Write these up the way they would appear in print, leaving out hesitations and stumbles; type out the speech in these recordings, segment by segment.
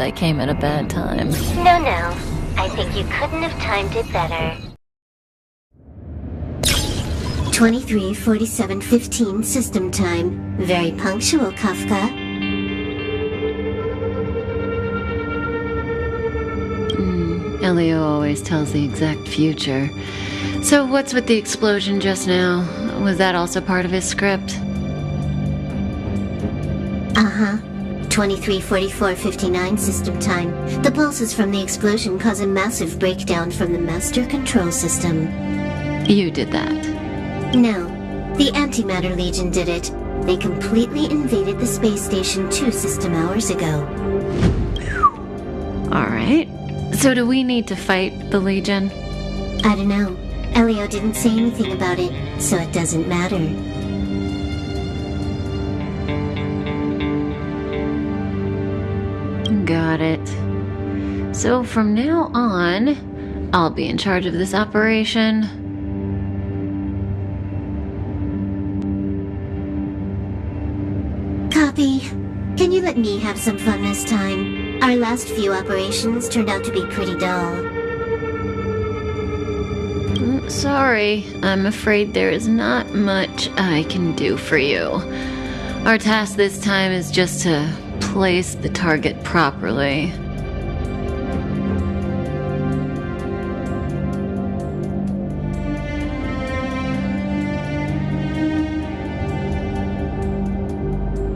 I came at a bad time. No. I think you couldn't have timed it better. 23:47:15 system time. Very punctual, Kafka. Elio always tells the exact future. So what's with the explosion just now? Was that also part of his script? Uh-huh. 23:44:59 system time. The pulses from the explosion cause a massive breakdown from the master control system. You did that. No. The Antimatter Legion did it. They completely invaded the space station 2 system hours ago. Alright. So do we need to fight the Legion? I don't know. Elio didn't say anything about it, so it doesn't matter. Got it. So from now on, I'll be in charge of this operation. Copy. Can you let me have some fun this time? Our last few operations turned out to be pretty dull. Sorry, I'm afraid there is not much I can do for you. Our task this time is just to place the target properly.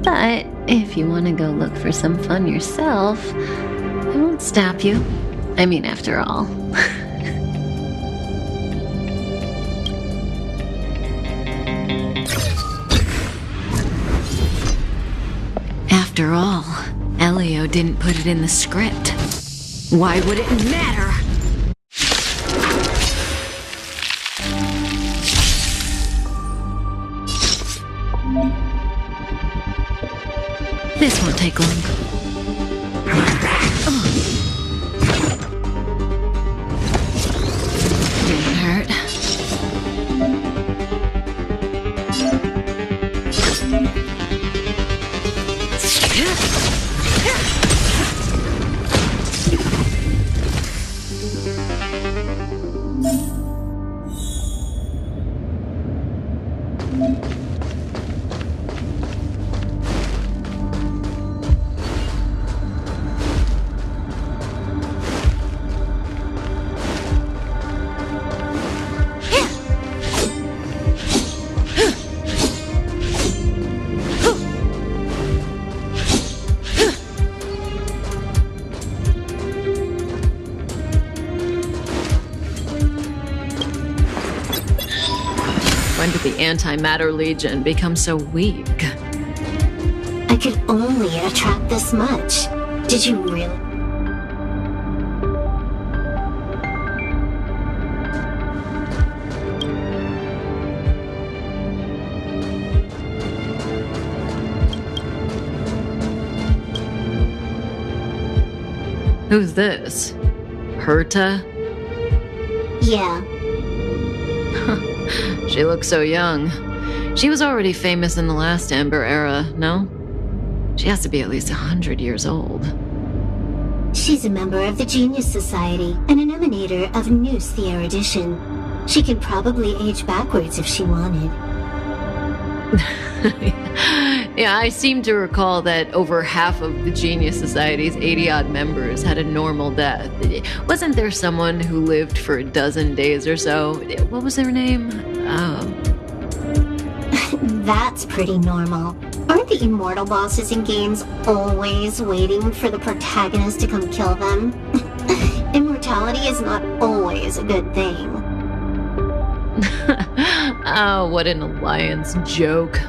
But if you want to go look for some fun yourself, I won't stop you. I mean, after all. After all, Elio didn't put it in the script. Why would it matter? This won't take long. Didn't hurt. When did the Antimatter Legion become so weak? I could only attract this much. Did you really? Who's this? Herta? Yeah. She looks so young. She was already famous in the last Amber era, no? She has to be at least 100 years old. She's a member of the Genius Society and an emanator of Noose the Erudition. She could probably age backwards if she wanted. Yeah, I seem to recall that over half of the Genius Society's 80-odd members had a normal death. Wasn't there someone who lived for a dozen days or so? What was their name? That's pretty normal. Aren't the immortal bosses in games always waiting for the protagonist to come kill them? Immortality is not always a good thing. Oh, what an alliance joke.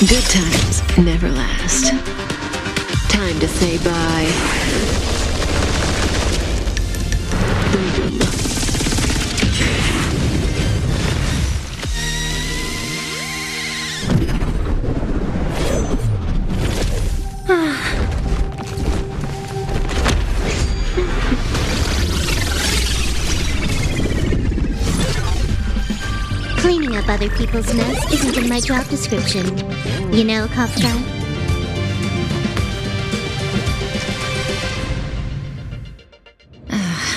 Good times never last. Time to say bye. Boom. Cleaning up other people's mess isn't in my job description. You know, Kafka?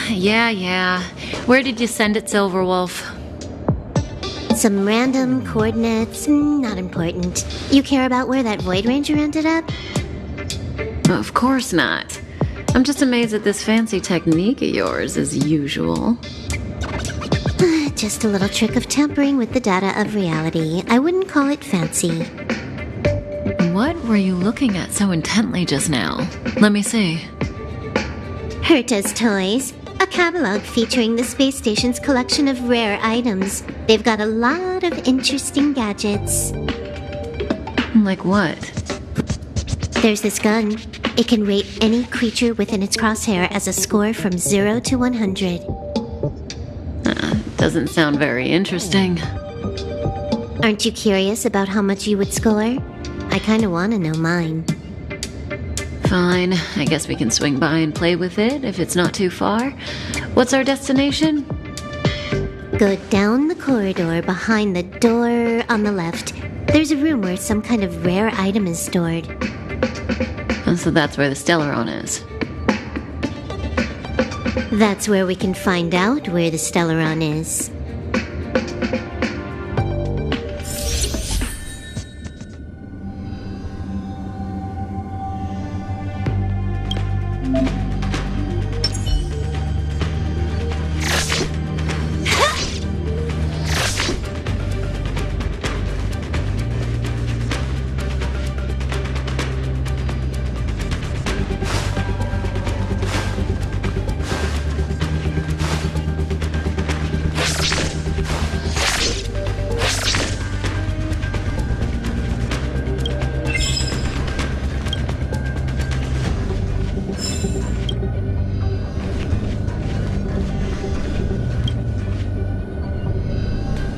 Yeah. Where did you send it, Silverwolf? Some random coordinates, not important. You care about where that Void Ranger ended up? Of course not. I'm just amazed at this fancy technique of yours, as usual. Just a little trick of tampering with the data of reality. I wouldn't call it fancy. What were you looking at so intently just now? Let me see. Herta's Toys, a catalog featuring the space station's collection of rare items. They've got a lot of interesting gadgets. Like what? There's this gun. It can rate any creature within its crosshair as a score from 0 to 100. Doesn't sound very interesting. Aren't you curious about how much you would score? I kinda wanna know mine. Fine, I guess we can swing by and play with it if it's not too far. What's our destination? Go down the corridor behind the door on the left. There's a room where some kind of rare item is stored. So that's where the Stellaron is. That's where we can find out where the Stellaron is.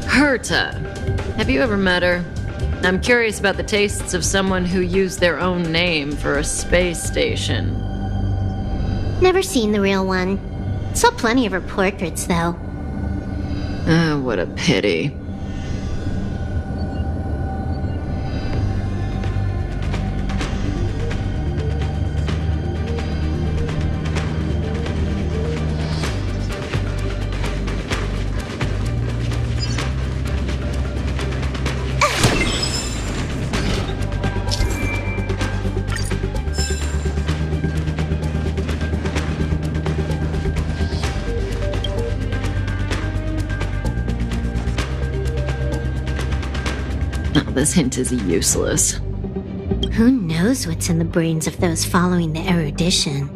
Herta. Have you ever met her? I'm curious about the tastes of someone who used their own name for a space station. Never seen the real one. Saw plenty of her portraits, though. What a pity. This hint is useless. Who knows what's in the brains of those following the erudition?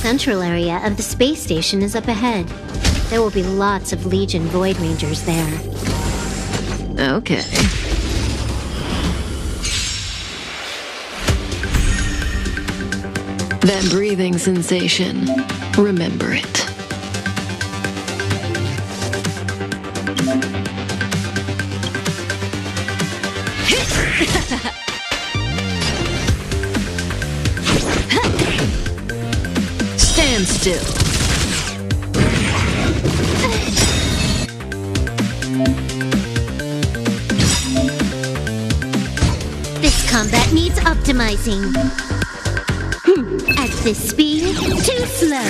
central area of the space station is up ahead. There will be lots of Legion Void Rangers there. Okay. That breathing sensation. Remember it. Stand still. This combat needs optimizing. At this speed, too slow.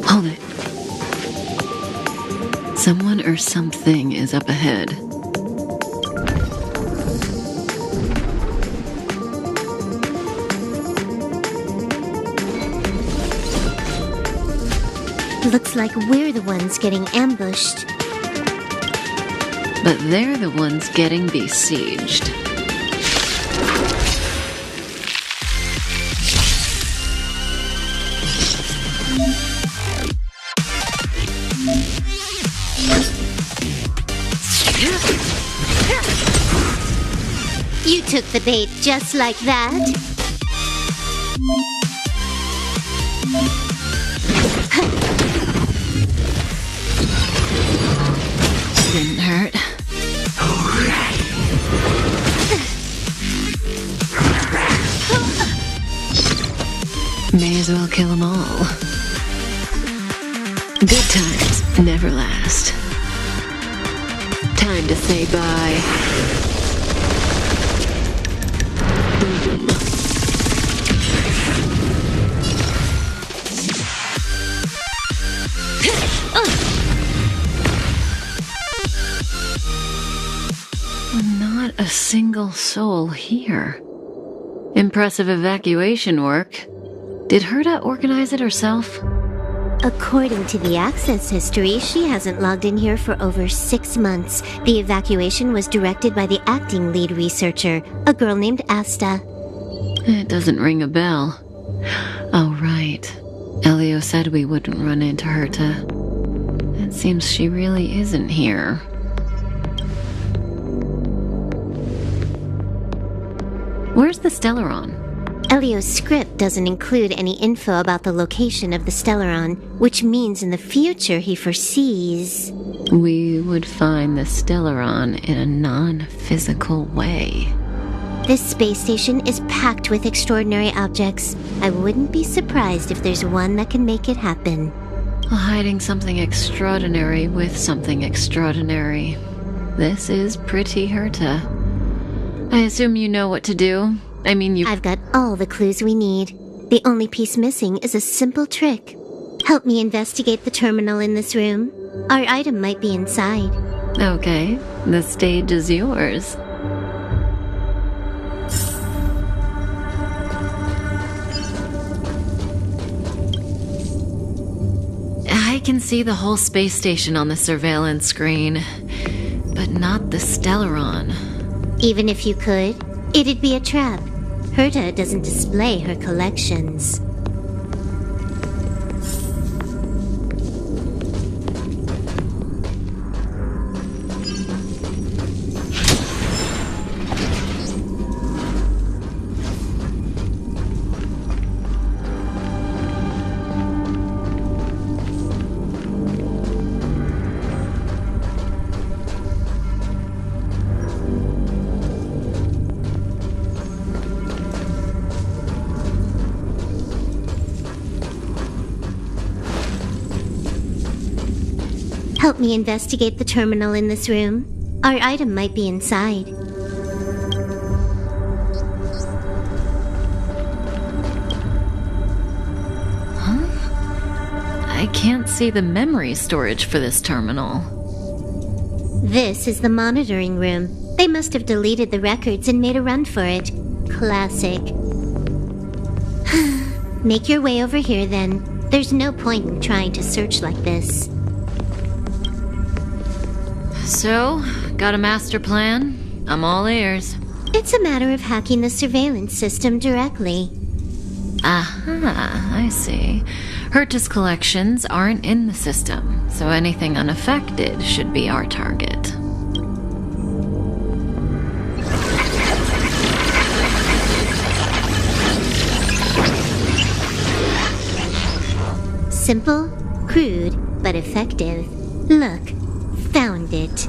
Hold it. Someone or something is up ahead. Looks like we're the ones getting ambushed. But they're the ones getting besieged. You took the bait just like that? Didn't hurt. May as well kill them all. Good times never last. Time to say bye. Not a single soul here. Impressive evacuation work. Did Herta organize it herself? According to the access history, she hasn't logged in here for over 6 months. The evacuation was directed by the acting lead researcher, a girl named Asta. It doesn't ring a bell. Oh, right. Elio said we wouldn't run into Herta. It seems she really isn't here. Where's the Stellaron? Elio's script doesn't include any info about the location of the Stellaron, which means in the future he foresees... We would find the Stellaron in a non-physical way. This space station is packed with extraordinary objects. I wouldn't be surprised if there's one that can make it happen. Hiding something extraordinary with something extraordinary. This is pretty Herta. I assume you know what to do? I mean, I've got all the clues we need. The only piece missing is a simple trick. Help me investigate the terminal in this room. Our item might be inside. Okay, the stage is yours. I can see the whole space station on the surveillance screen, but not the Stellaron. Even if you could, it'd be a trap. Herta doesn't display her collections. Help me investigate the terminal in this room. Our item might be inside. I can't see the memory storage for this terminal. This is the monitoring room. They must have deleted the records and made a run for it. Classic. Make your way over here then. There's no point in trying to search like this. So, got a master plan? I'm all ears. It's a matter of hacking the surveillance system directly. Aha, I see. Herta's collections aren't in the system, so anything unaffected should be our target. Simple, crude, but effective. Look, found it.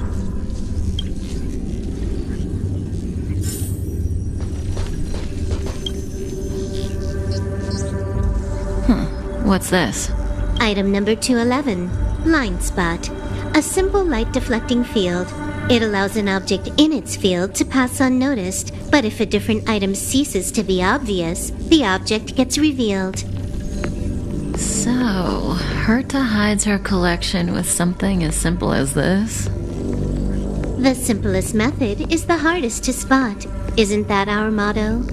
What's this? Item number 211, line spot. A simple light deflecting field. It allows an object in its field to pass unnoticed, but if a different item ceases to be obvious, the object gets revealed. So, Herta hides her collection with something as simple as this? The simplest method is the hardest to spot. Isn't that our motto?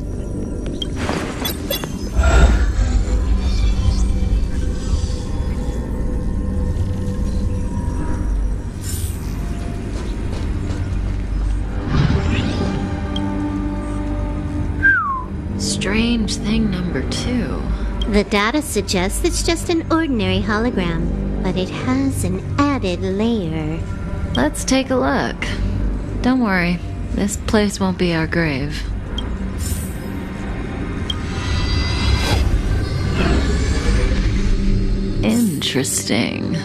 Strange thing number 2. The data suggests it's just an ordinary hologram, but it has an added layer. Let's take a look. Don't worry, this place won't be our grave. Interesting.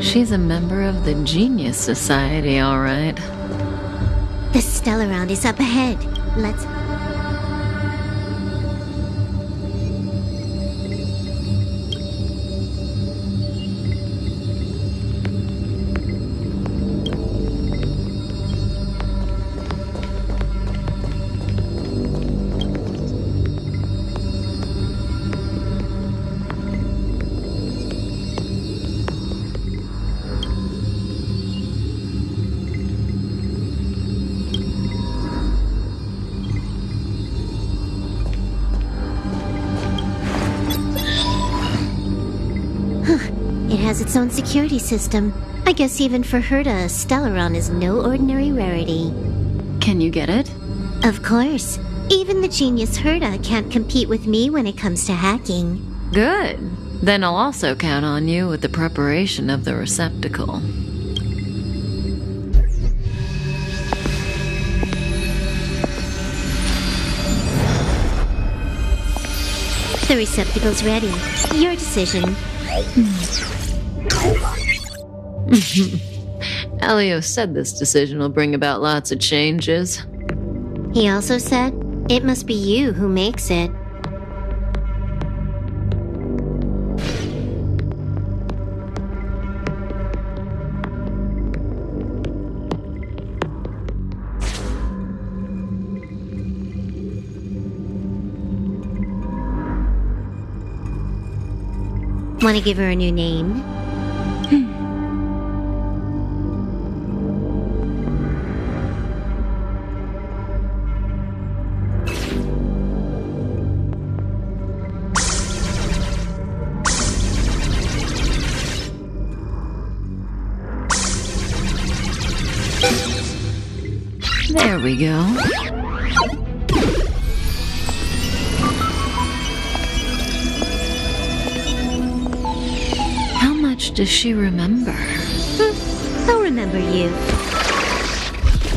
She's a member of the Genius Society, all right. The Stellaround is up ahead. Let's... It has its own security system. I guess even for Herta, Stellaron is no ordinary rarity. Can you get it? Of course. Even the genius Herta can't compete with me when it comes to hacking. Good. Then I'll also count on you with the preparation of the receptacle. The receptacle's ready. Your decision. Elio said this decision will bring about lots of changes. He also said, it must be you who makes it. Want to give her a new name? There we go. How much does she remember? I'll remember you.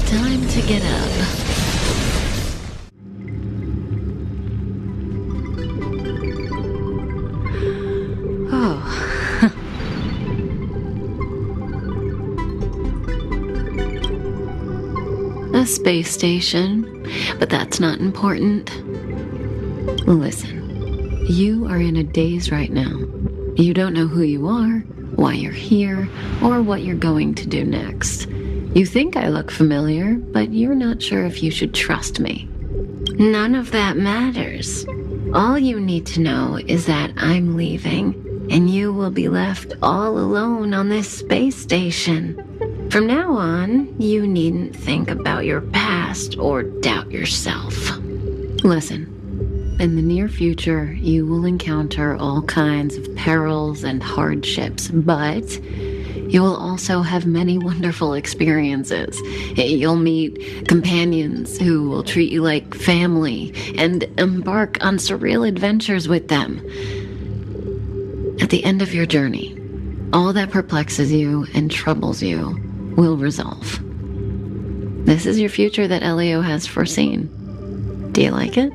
Time to get up. Oh. A space station, but that's not important. Listen, you are in a daze right now. You don't know who you are why you're here, or what you're going to do next. You think I look familiar, but you're not sure if you should trust me. None of that matters. All you need to know is that I'm leaving, and you will be left all alone on this space station. From now on, you needn't think about your past or doubt yourself. Listen, in the near future, you will encounter all kinds of perils and hardships, but you will also have many wonderful experiences. You'll meet companions who will treat you like family and embark on surreal adventures with them. At the end of your journey, all that perplexes you and troubles you will resolve. This is your future that Elio has foreseen. Do you like it?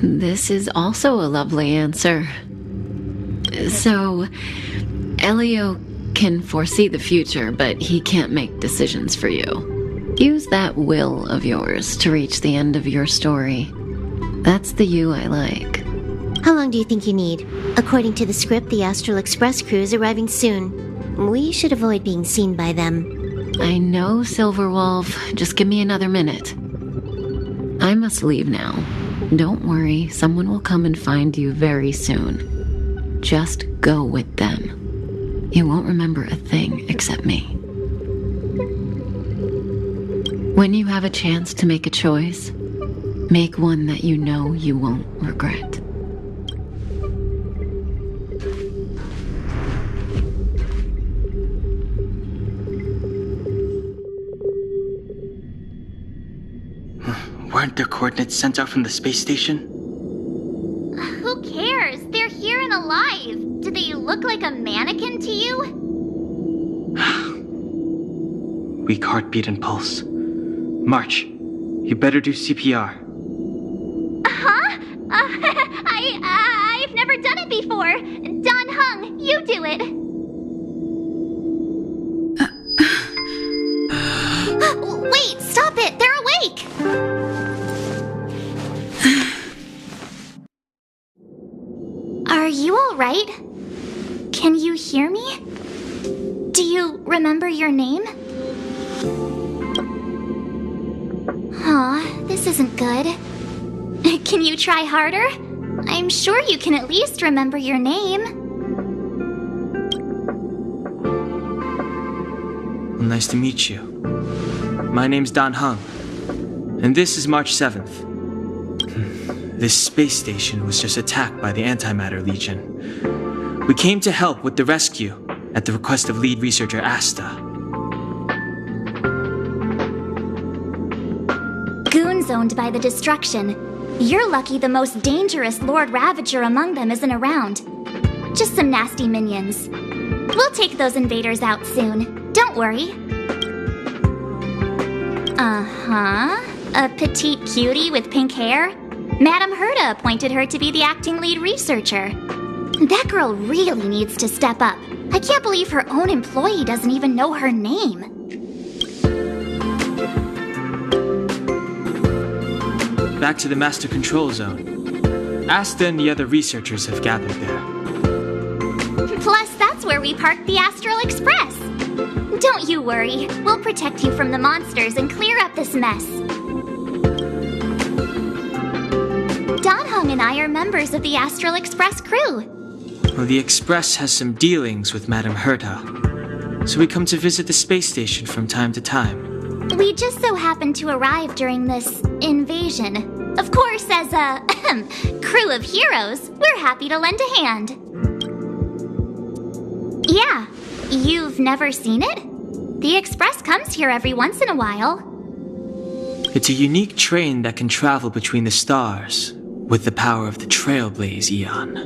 This is also a lovely answer. So, Elio can foresee the future, but he can't make decisions for you. Use that will of yours to reach the end of your story. That's the you I like. How long do you think you need? According to the script, the Astral Express crew is arriving soon. We should avoid being seen by them. I know, Silverwolf. Just give me another minute. I must leave now. Don't worry, someone will come and find you very soon. Just go with them. You won't remember a thing except me. When you have a chance to make a choice, make one that you know you won't regret. Weren't their coordinates sent out from the space station? Who cares? They're here and alive. Do they look like a mannequin to you? Weak heartbeat and pulse. March, you better do CPR. Huh? I've never done it before. Don Hung, you do it. Wait, stop it. They're awake. Are you all right? Can you hear me? Do you remember your name? Aw, this isn't good. Can you try harder? I'm sure you can at least remember your name. Well, nice to meet you. My name's Don Hung, and this is March 7th. This space station was just attacked by the Antimatter Legion. We came to help with the rescue at the request of lead researcher Asta. Goons owned by the destruction. You're lucky the most dangerous Lord Ravager among them isn't around. Just some nasty minions. We'll take those invaders out soon. Don't worry. Uh-huh. A petite cutie with pink hair? Madame Herta appointed her to be the acting lead researcher. That girl really needs to step up. I can't believe her own employee doesn't even know her name. Back to the Master Control Zone. Asta and the other researchers have gathered there. Plus, that's where we parked the Astral Express. Don't you worry. We'll protect you from the monsters and clear up this mess. Don Hung and I are members of the Astral Express crew. Well, the Express has some dealings with Madame Herta, so we come to visit the space station from time to time. We just so happened to arrive during this invasion. Of course, as a crew of heroes, we're happy to lend a hand. Yeah, you've never seen it? The Express comes here every once in a while. It's a unique train that can travel between the stars with the power of the Trailblaze Eon.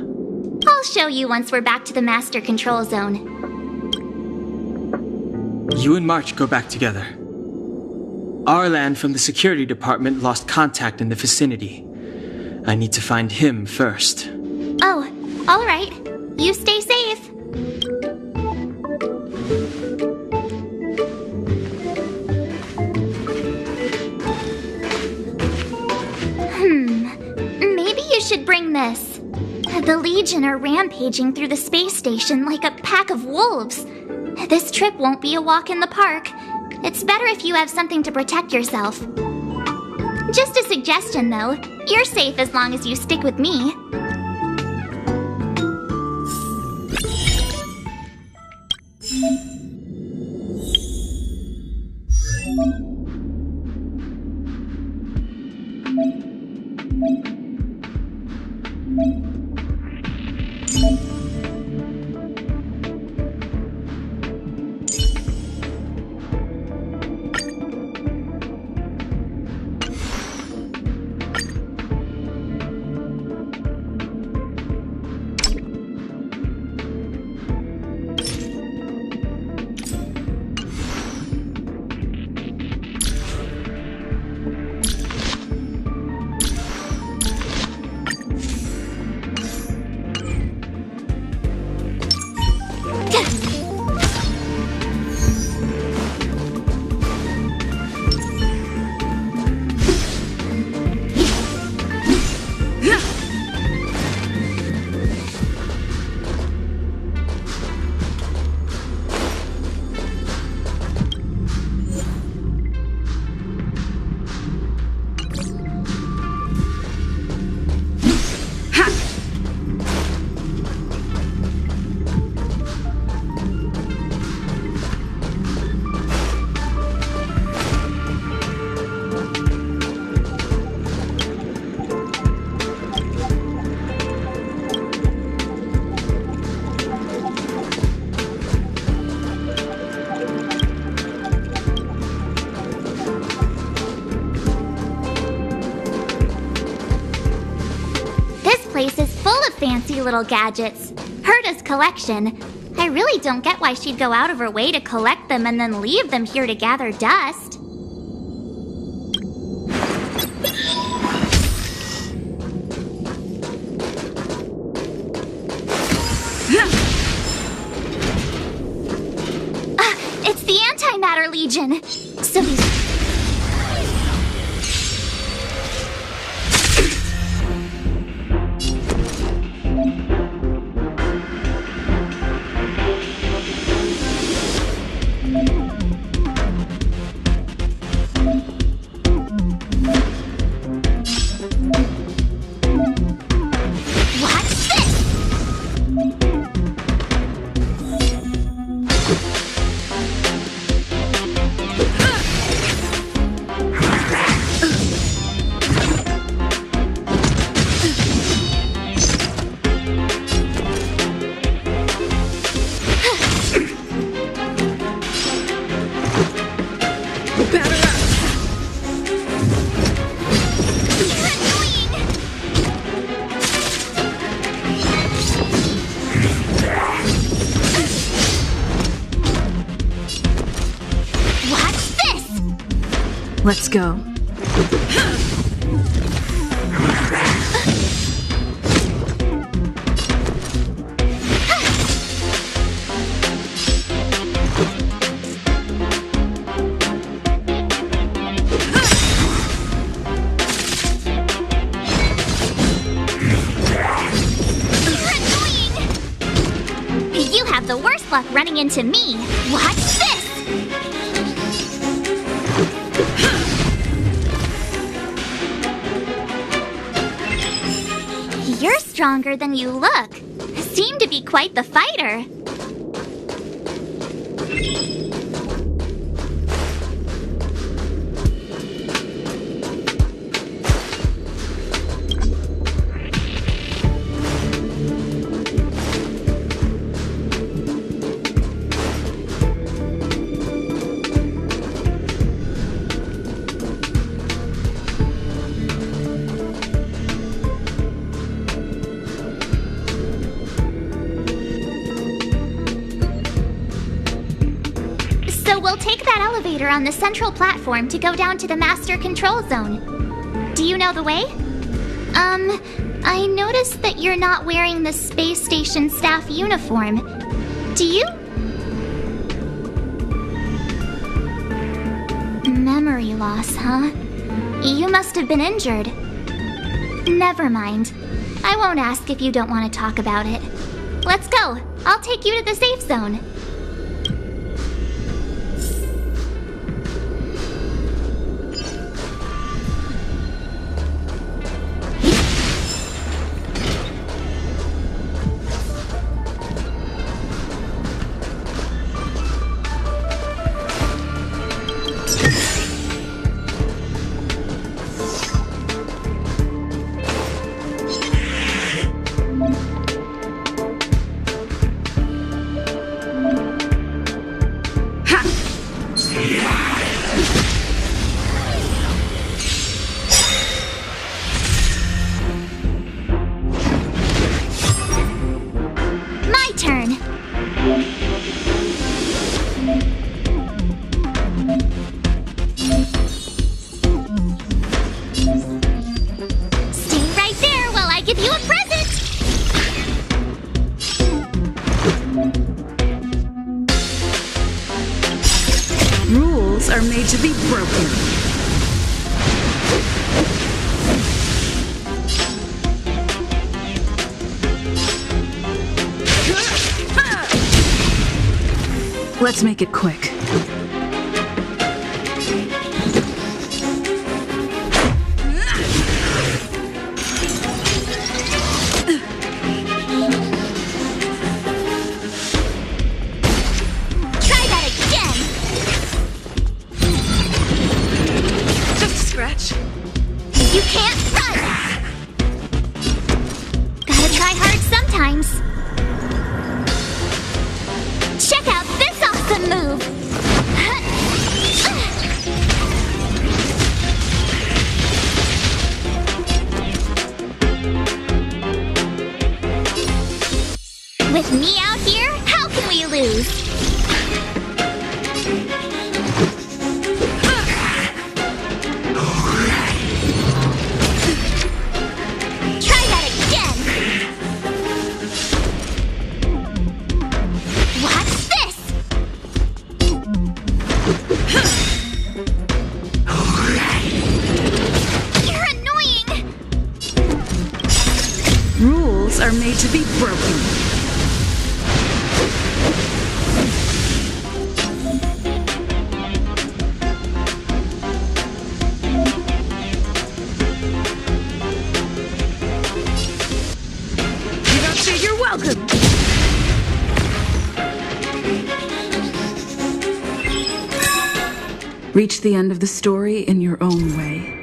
I'll show you once we're back to the Master Control Zone. You and March go back together. Arlan from the security department lost contact in the vicinity. I need to find him first. Oh, all right. You stay safe. Maybe you should bring this. The Legion are rampaging through the space station like a pack of wolves. This trip won't be a walk in the park. It's better if you have something to protect yourself. Just a suggestion, though. You're safe as long as you stick with me. Place is full of fancy little gadgets. Herta's collection. I really don't get why she'd go out of her way to collect them and then leave them here to gather dust. It's the Antimatter Legion. So these... Let's go. You have the worst luck running into me. Watch this! You're stronger than you look. Seem to be quite the fighter. We'll take that elevator on the central platform to go down to the master control zone. Do you know the way? I noticed that you're not wearing the space station staff uniform. Do you? Memory loss, huh? You must have been injured. Never mind. I won't ask if you don't want to talk about it. Let's go. I'll take you to the safe zone. Are made to be broken. Let's make it quick. You can't run! Gotta try hard sometimes. Check out this awesome move! With me out here, how can we lose? Are made to be broken. You don't say you're welcome. Reach the end of the story in your own way.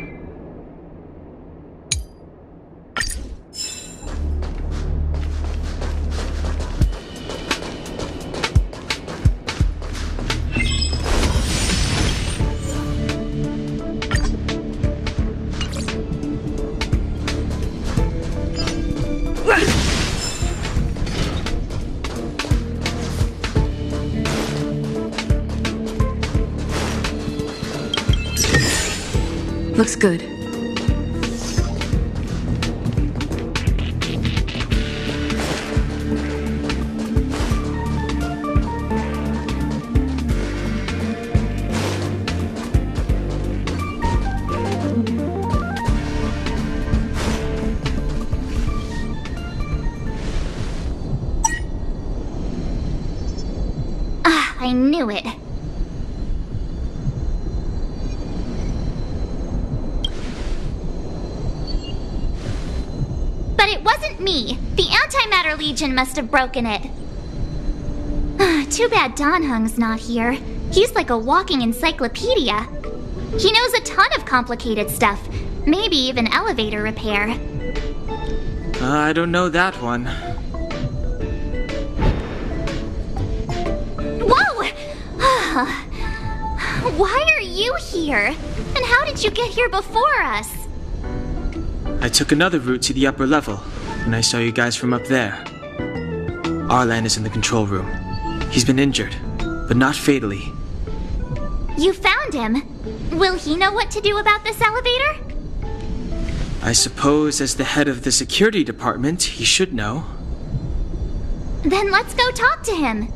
Looks good. Ah, I knew it. But it wasn't me. The Antimatter Legion must have broken it. Too bad Dan Hung's not here. He's like a walking encyclopedia. He knows a ton of complicated stuff. Maybe even elevator repair. I don't know that one. Whoa! Why are you here? And how did you get here before us? I took another route to the upper level when I saw you guys from up there. Arlan is in the control room. He's been injured, but not fatally. You found him. Will he know what to do about this elevator? I suppose as the head of the security department, he should know. Then let's go talk to him.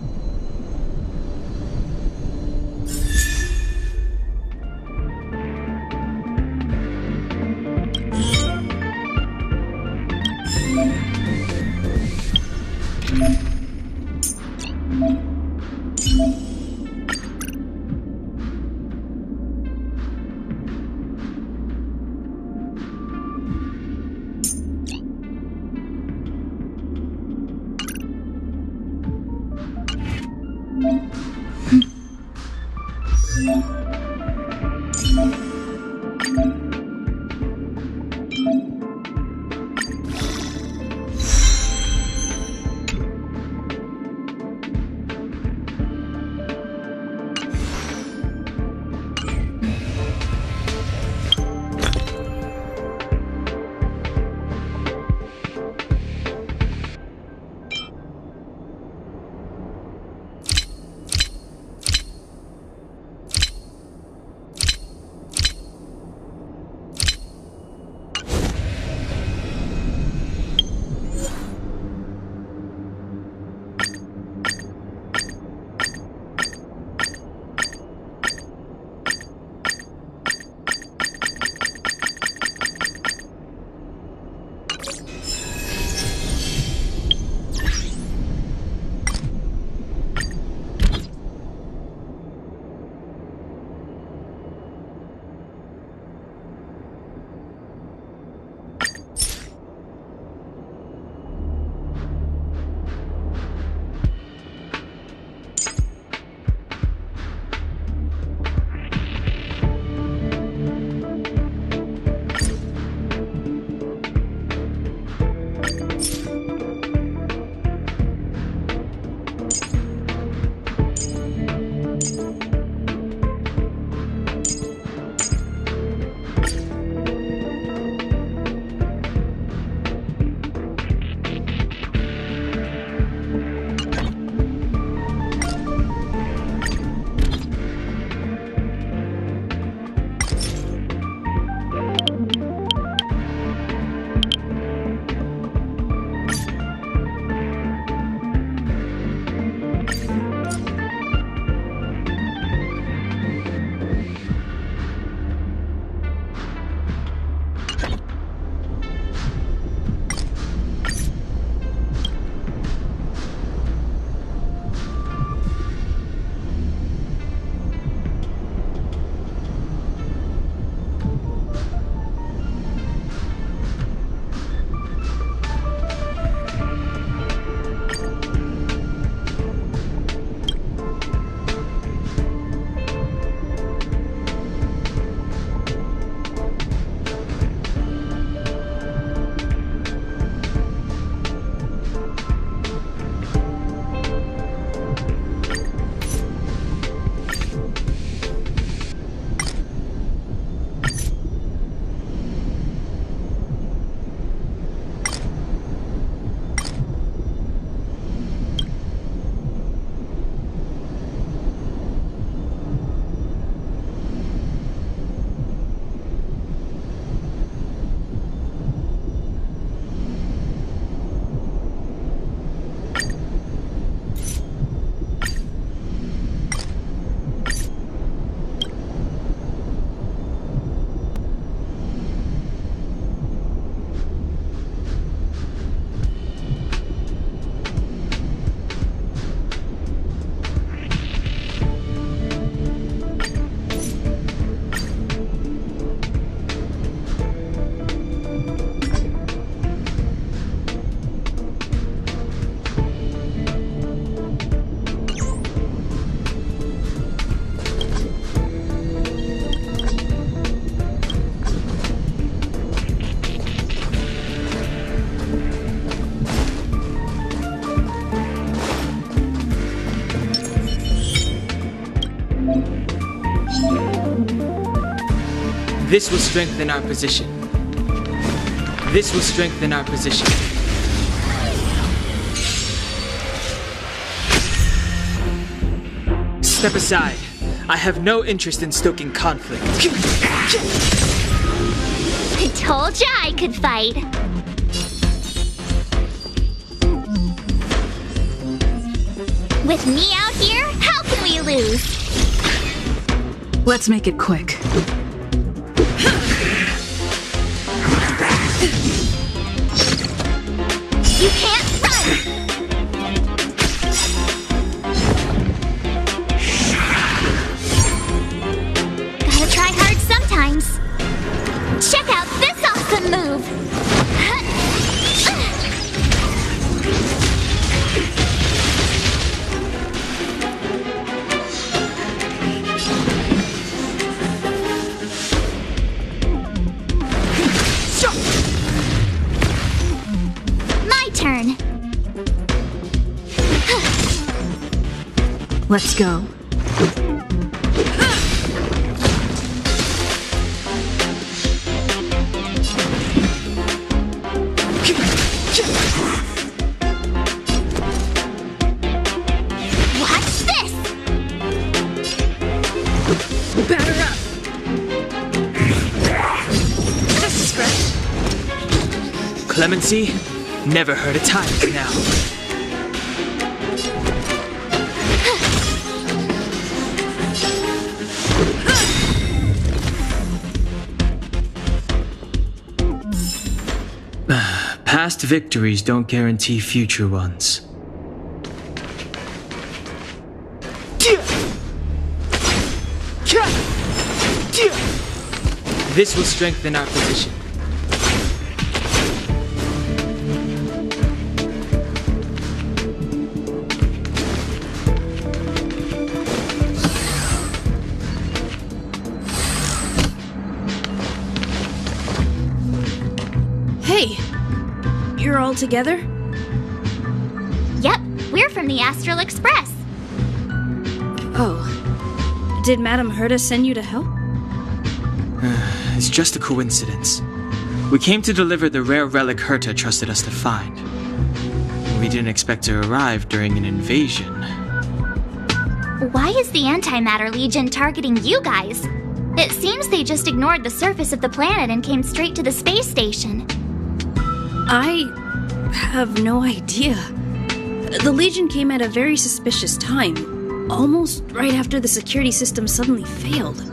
This will strengthen our position. This will strengthen our position. Step aside. I have no interest in stoking conflict. I told ya I could fight. With me out here, how can we lose? Let's make it quick. You can't run! Gotta try hard sometimes. Check out this awesome move! My turn. Let's go. Watch this! Batter up! Just a scratch. Clemency? Never heard a time now. Past victories don't guarantee future ones. This will strengthen our position. Hey! You're all together? Yep, we're from the Astral Express. Oh. Did Madame Herta send you to help? It's just a coincidence. We came to deliver the rare relic Herta trusted us to find. We didn't expect to arrive during an invasion. Why is the Antimatter Legion targeting you guys? It seems they just ignored the surface of the planet and came straight to the space station. I have no idea. The Legion came at a very suspicious time, almost right after the security system suddenly failed.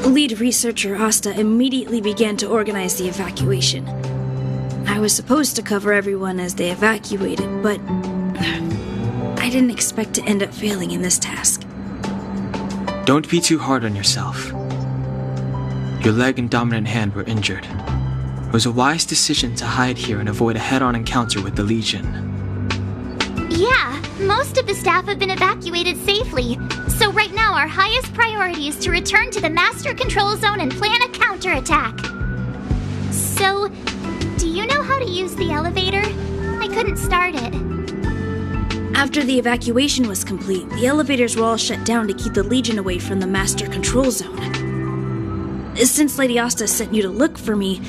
Lead researcher Asta immediately began to organize the evacuation. I was supposed to cover everyone as they evacuated, but I didn't expect to end up failing in this task. Don't be too hard on yourself. Your leg and dominant hand were injured. It was a wise decision to hide here and avoid a head-on encounter with the Legion. Yeah, most of the staff have been evacuated safely. So right now our highest priority is to return to the Master Control Zone and plan a counterattack. So, do you know how to use the elevator? I couldn't start it. After the evacuation was complete, the elevators were all shut down to keep the Legion away from the Master Control Zone. Since Lady Asta sent you to look for me,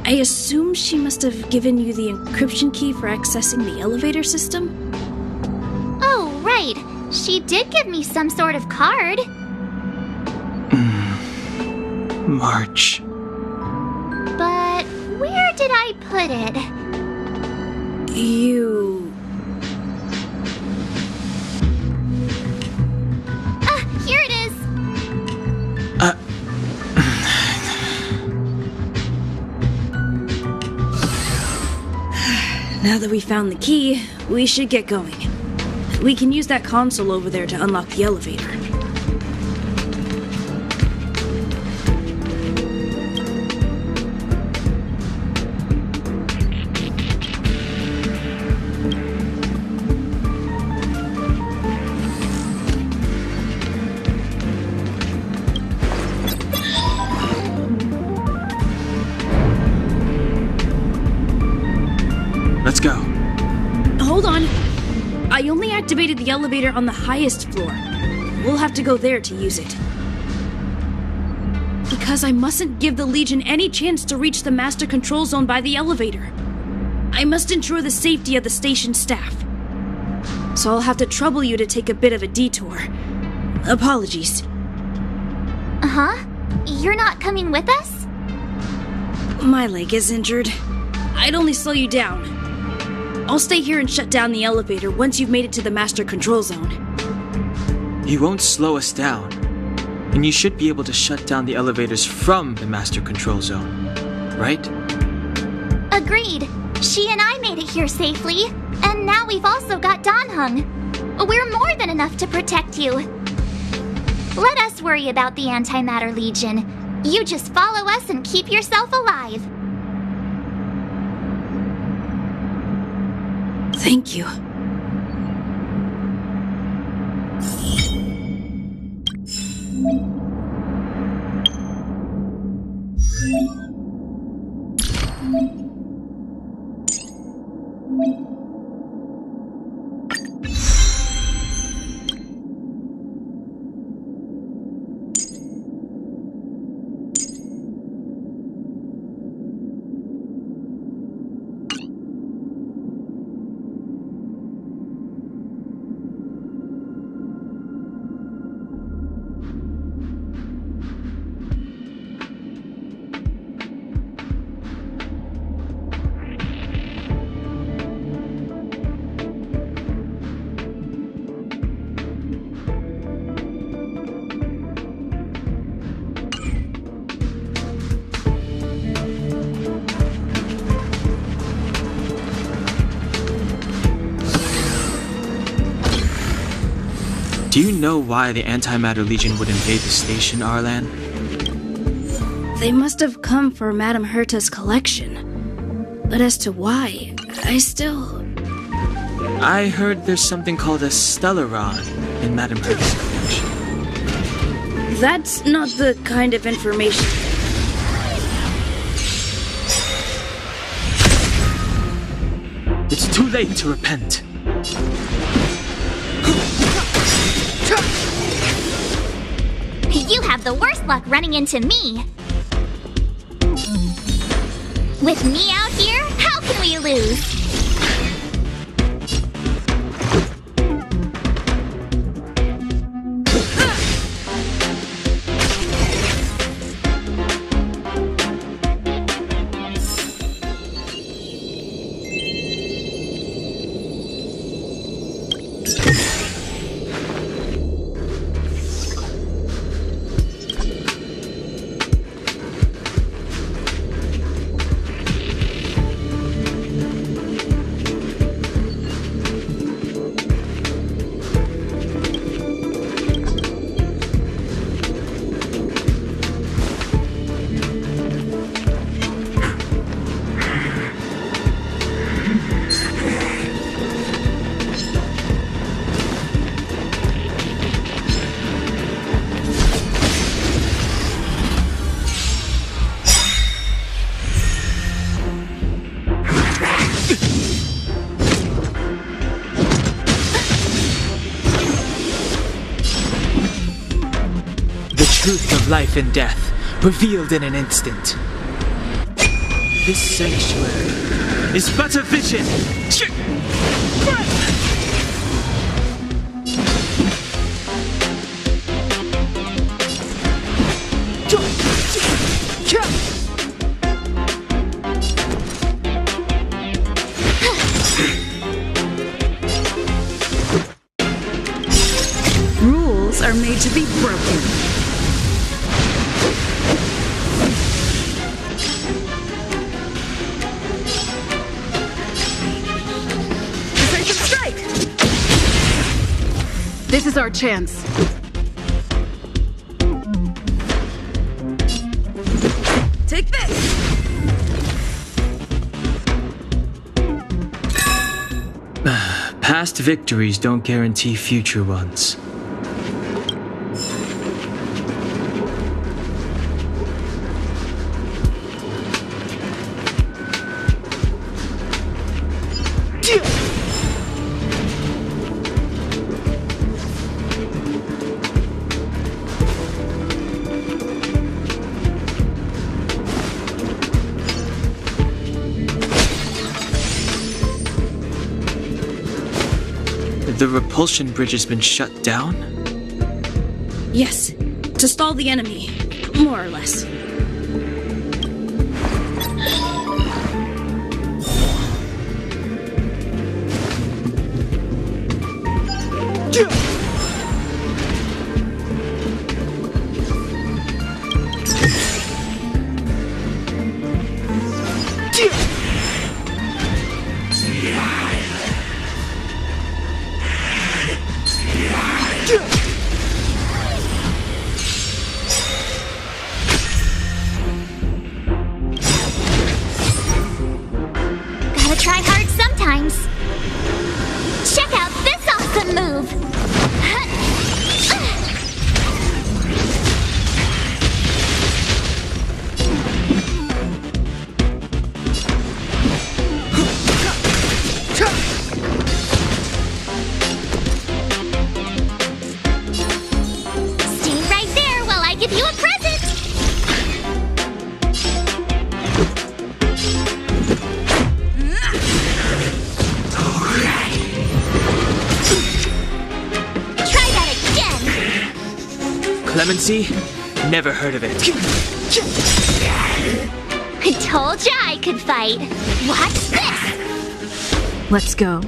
I assume she must have given you the encryption key for accessing the elevator system? Oh, right. She did give me some sort of card. March. But where did I put it? You... Here it is. Now that we found the key, we should get going. We can use that console over there to unlock the elevator. Let's go. Hold on. I only activated the elevator on the highest floor. We'll have to go there to use it. Because I mustn't give the Legion any chance to reach the Master Control Zone by the elevator. I must ensure the safety of the station staff. So I'll have to trouble you to take a bit of a detour. Apologies. Huh? You're not coming with us? My leg is injured. I'd only slow you down. I'll stay here and shut down the elevator once you've made it to the Master Control Zone. You won't slow us down. And you should be able to shut down the elevators from the Master Control Zone, right? Agreed. She and I made it here safely, and now we've also got Dan Heng. We're more than enough to protect you. Let us worry about the Antimatter Legion. You just follow us and keep yourself alive. Thank you. Do you know why the Antimatter Legion would invade the station, Arlan? They must have come for Madame Herta's collection. But as to why, I heard there's something called a Stellaron in Madame Herta's collection. That's not the kind of information. It's too late to repent. You have the worst luck running into me. With me out here, how can we lose? Truth of life and death, revealed in an instant. This sanctuary is but a vision. Rules are made to be broken. This is our chance. Take this! Past victories don't guarantee future ones. The repulsion bridge has been shut down? Yes, to stall the enemy, more or less. Gotta try hard sometimes. Check out this awesome move! Stay right there while I give you a present! Try that again! Clemency? Never heard of it. I told ya I could fight. Watch this! Let's go.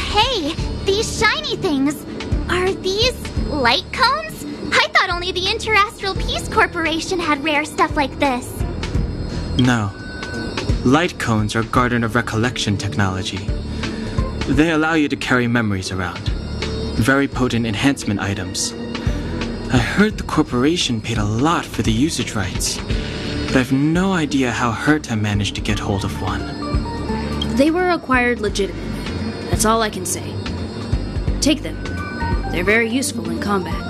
Hey, these shiny things. Are these light cones? I thought only the Interastral Peace Corporation had rare stuff like this. No. Light cones are Garden of Recollection technology. They allow you to carry memories around. Very potent enhancement items. I heard the corporation paid a lot for the usage rights, but I've no idea how Herta managed to get hold of one. They were acquired legitimately. That's all I can say. Take them. They're very useful in combat.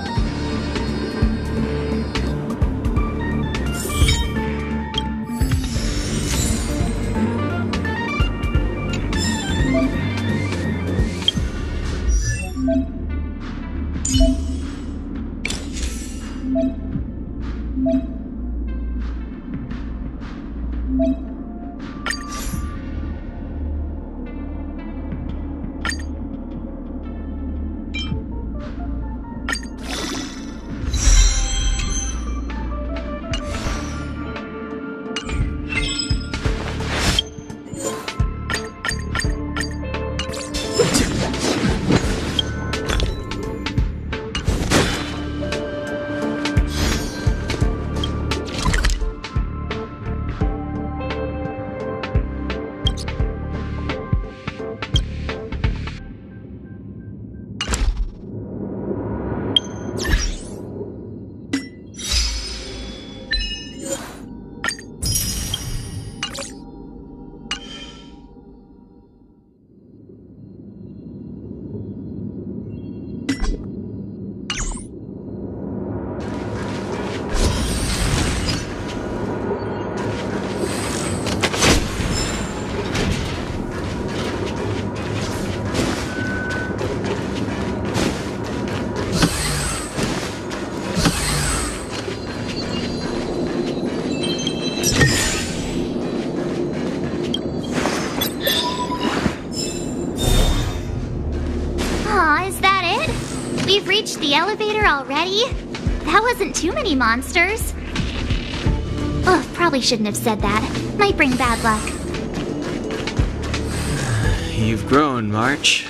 We've reached the elevator already? That wasn't too many monsters. Oh, probably shouldn't have said that. Might bring bad luck. You've grown, March.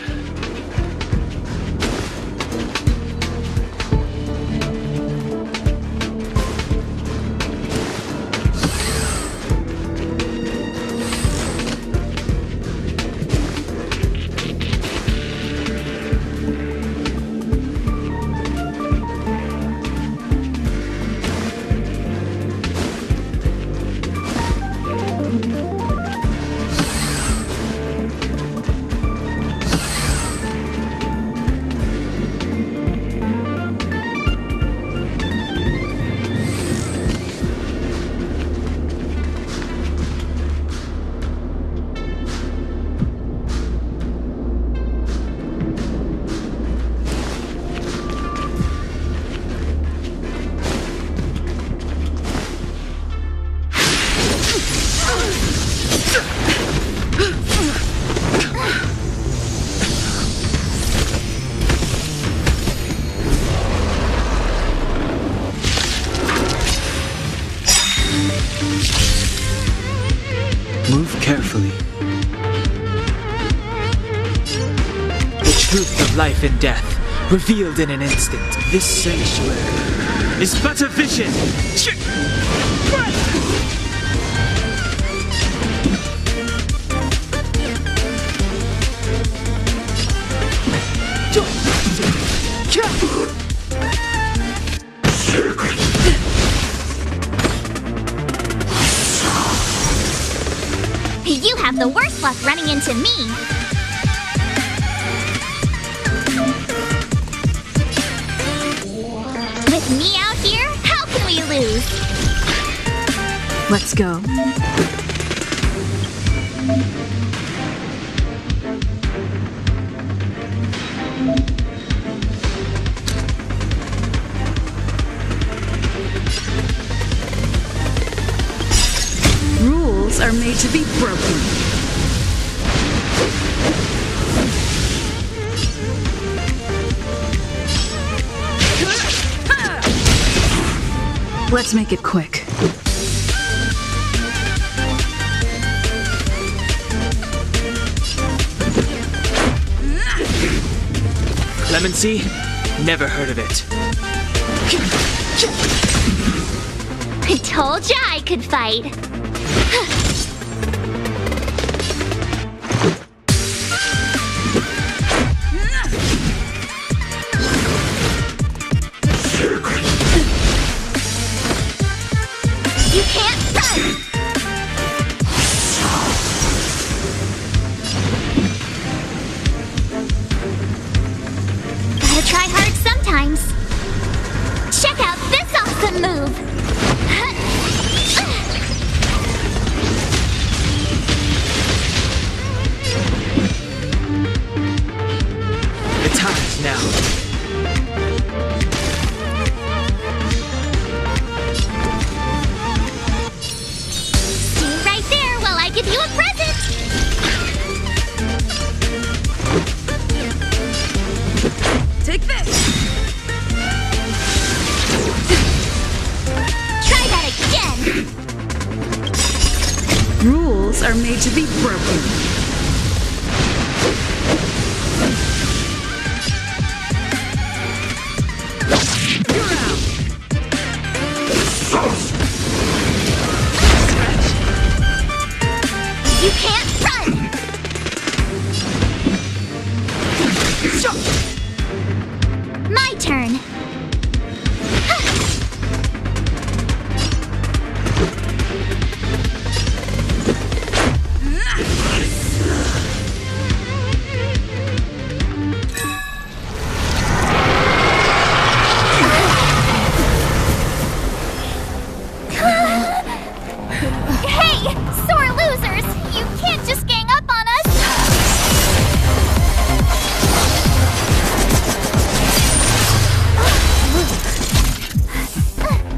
truth of life and death, revealed in an instant. This sanctuary is but a vision. You have the worst luck running into me. With me out here, how can we lose? Let's go. Rules are made to be broken. Let's make it quick. Clemency? Never heard of it. I told ya I could fight. You can't run! Gotta try hard sometimes. Check out this awesome move! It's hot now. Stay right there while I give you a present! Take this! Try that again! Rules are made to be broken. You're out! You can't run! My turn. Hey, sore losers! You can't just gang up on us!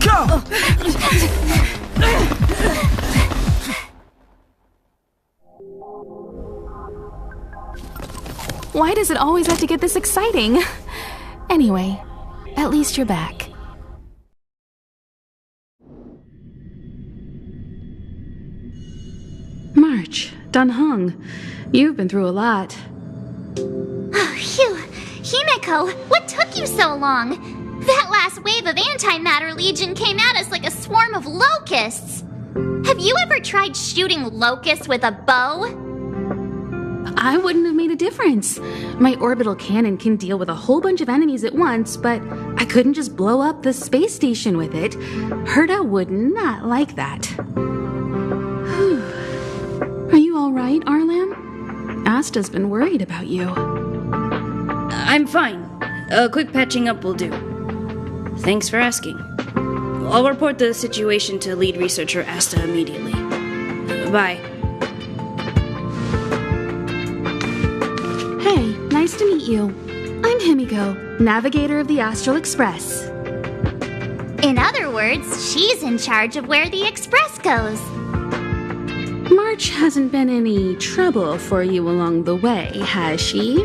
Go! Why does it always have to get this exciting? Anyway, at least you're back. March, Dunhung, you've been through a lot. Oh, phew. Himeko, what took you so long? That last wave of antimatter legion came at us like a swarm of locusts. Have you ever tried shooting locusts with a bow? I wouldn't have made a difference. My orbital cannon can deal with a whole bunch of enemies at once, but I couldn't just blow up the space station with it. Herta would not like that. Whew. Are you all right, Arlam? Asta's been worried about you. I'm fine. A quick patching up will do. Thanks for asking. I'll report the situation to lead researcher Asta immediately. Bye. Hey, nice to meet you. I'm Himiko, navigator of the Astral Express. In other words, she's in charge of where the express goes. March hasn't been any trouble for you along the way, has she?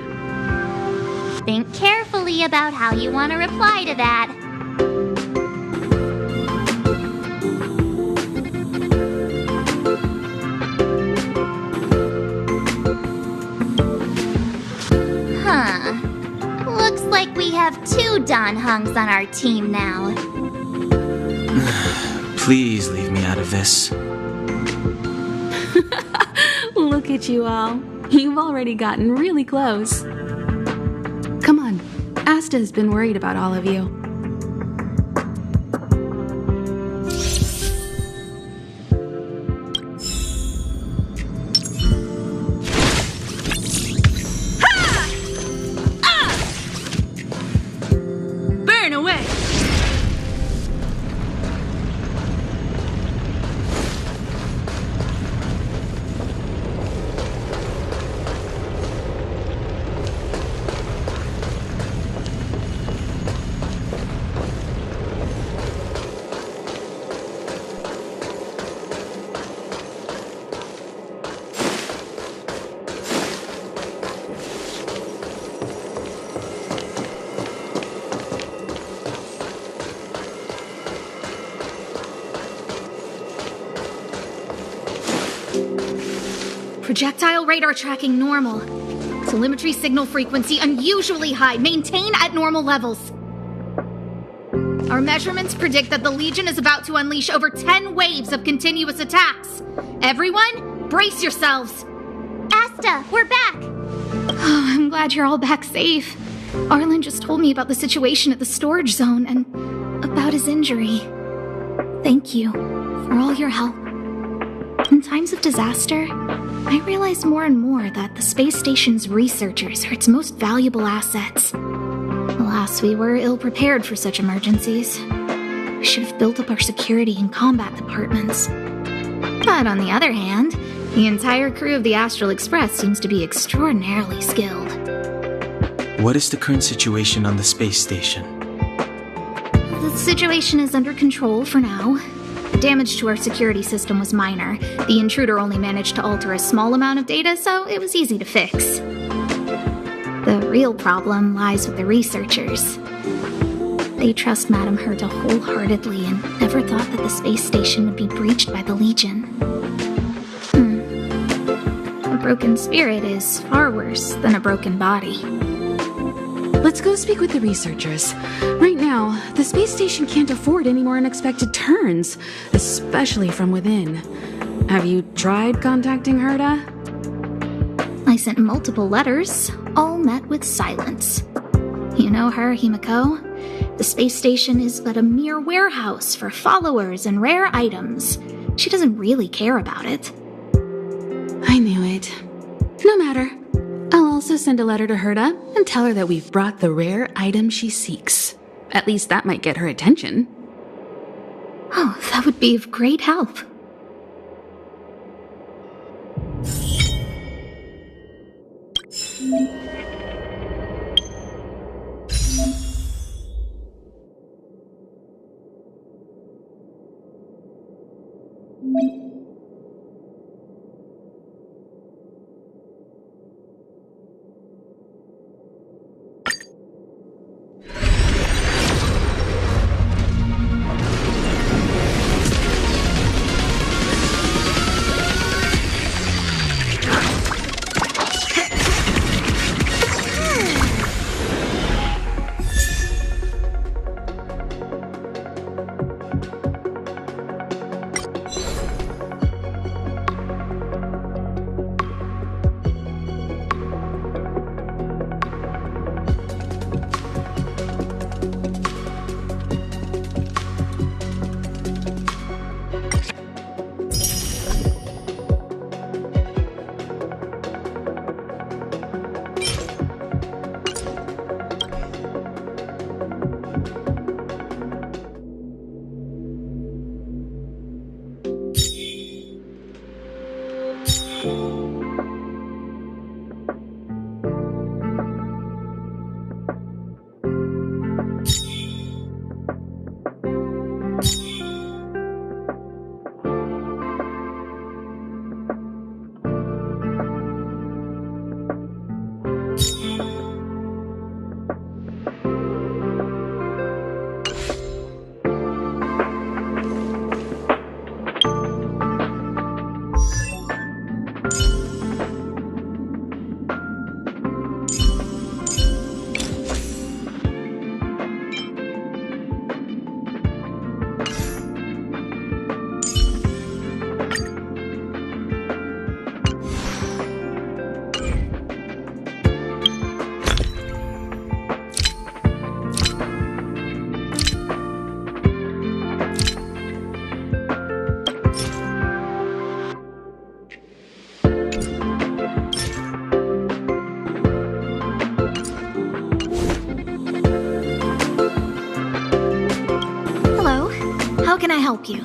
Think carefully about how you want to reply to that. Huh. like we have 2 Don Hungs on our team now. Please leave me out of this. Look at you all. You've already gotten really close. Come on. Asta has been worried about all of you. Burn away! Projectile radar tracking normal. Telemetry signal frequency unusually high. Maintain at normal levels. Our measurements predict that the Legion is about to unleash over 10 waves of continuous attacks. Everyone, brace yourselves. Asta, we're back! Oh, I'm glad you're all back safe. Arlen just told me about the situation at the storage zone and about his injury. Thank you for all your help. In times of disaster, I realize more and more that the space station's researchers are its most valuable assets. Alas, we were ill-prepared for such emergencies. We should have built up our security and combat departments. But on the other hand, the entire crew of the Astral Express seems to be extraordinarily skilled. What is the current situation on the space station? The situation is under control for now. The damage to our security system was minor. The intruder only managed to alter a small amount of data, so it was easy to fix. The real problem lies with the researchers. They trust Madame Herta wholeheartedly and never thought that the space station would be breached by the Legion. A broken spirit is far worse than a broken body. Let's go speak with the researchers. Right now, the space station can't afford any more unexpected turns, especially from within. Have you tried contacting Herta? I sent multiple letters, all met with silence. You know her, Himiko? The space station is but a mere warehouse for followers and rare items. She doesn't really care about it. I knew it. No matter. I'll also send a letter to Herta and tell her that we've brought the rare item she seeks. At least that might get her attention. Oh, that would be of great help. can I help you?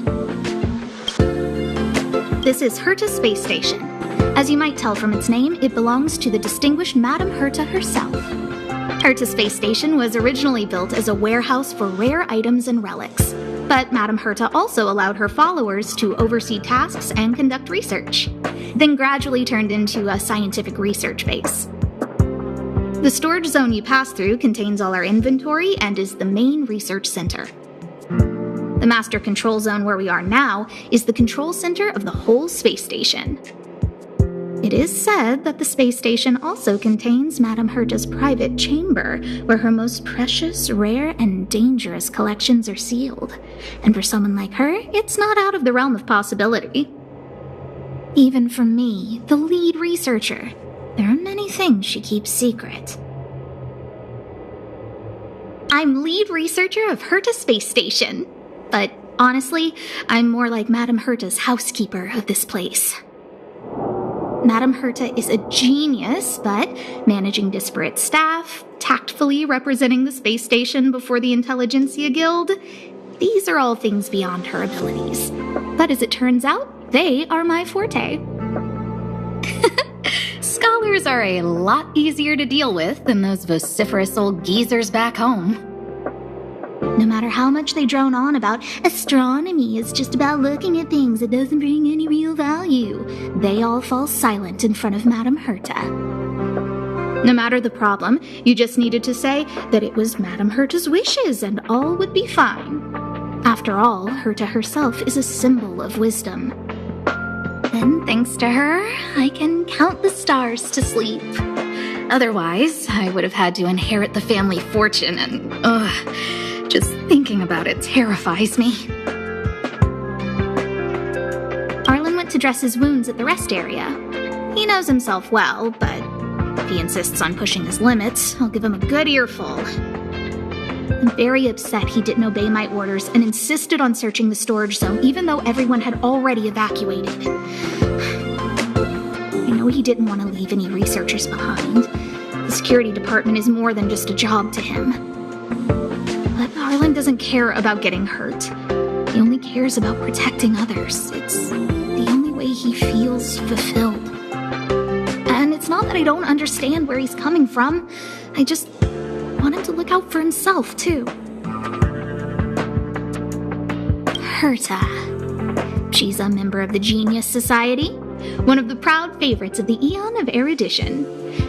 This is Herta Space Station. As you might tell from its name, it belongs to the distinguished Madame Herta herself. Herta Space Station was originally built as a warehouse for rare items and relics, but Madame Herta also allowed her followers to oversee tasks and conduct research, then gradually turned into a scientific research base. The storage zone you pass through contains all our inventory and is the main research center. The master control zone where we are now is the control center of the whole space station. It is said that the space station also contains Madame Herta's private chamber, where her most precious, rare, and dangerous collections are sealed. And for someone like her, it's not out of the realm of possibility. Even for me, the lead researcher, there are many things she keeps secret. I'm lead researcher of Herta Space Station. But honestly, I'm more like Madame Herta's housekeeper of this place. Madame Herta is a genius, but managing disparate staff, tactfully representing the space station before the Intelligentsia Guild, these are all things beyond her abilities. But as it turns out, they are my forte. Scholars are a lot easier to deal with than those vociferous old geezers back home. No matter how much they drone on about astronomy is just about looking at things that doesn't bring any real value, they all fall silent in front of Madame Herta. No matter the problem, you just needed to say that it was Madame Herta's wishes and all would be fine. After all, Herta herself is a symbol of wisdom. And thanks to her, I can count the stars to sleep. Otherwise, I would have had to inherit the family fortune and, just thinking about it terrifies me. Arlen went to dress his wounds at the rest area. He knows himself well, but if he insists on pushing his limits, I'll give him a good earful. I'm very upset he didn't obey my orders and insisted on searching the storage zone even though everyone had already evacuated. I know he didn't want to leave any researchers behind. The security department is more than just a job to him. But Arlen doesn't care about getting hurt. He only cares about protecting others. It's the only way he feels fulfilled. And it's not that I don't understand where he's coming from. I just want him to look out for himself, too. Herta. She's a member of the Genius Society, one of the proud favorites of the Eon of Erudition.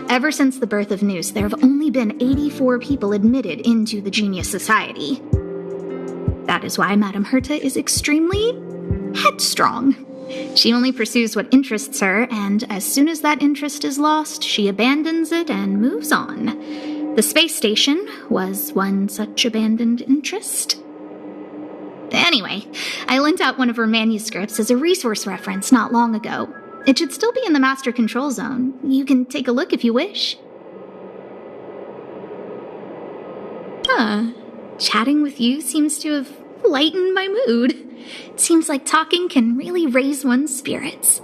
Ever since the birth of Noose, there have only been 84 people admitted into the Genius Society. That is why Madame Herta is extremely headstrong. She only pursues what interests her, and as soon as that interest is lost, she abandons it and moves on. The space station was one such abandoned interest. Anyway, I lent out one of her manuscripts as a resource reference not long ago. It should still be in the Master Control Zone. You can take a look if you wish. Chatting with you seems to have lightened my mood. It seems like talking can really raise one's spirits.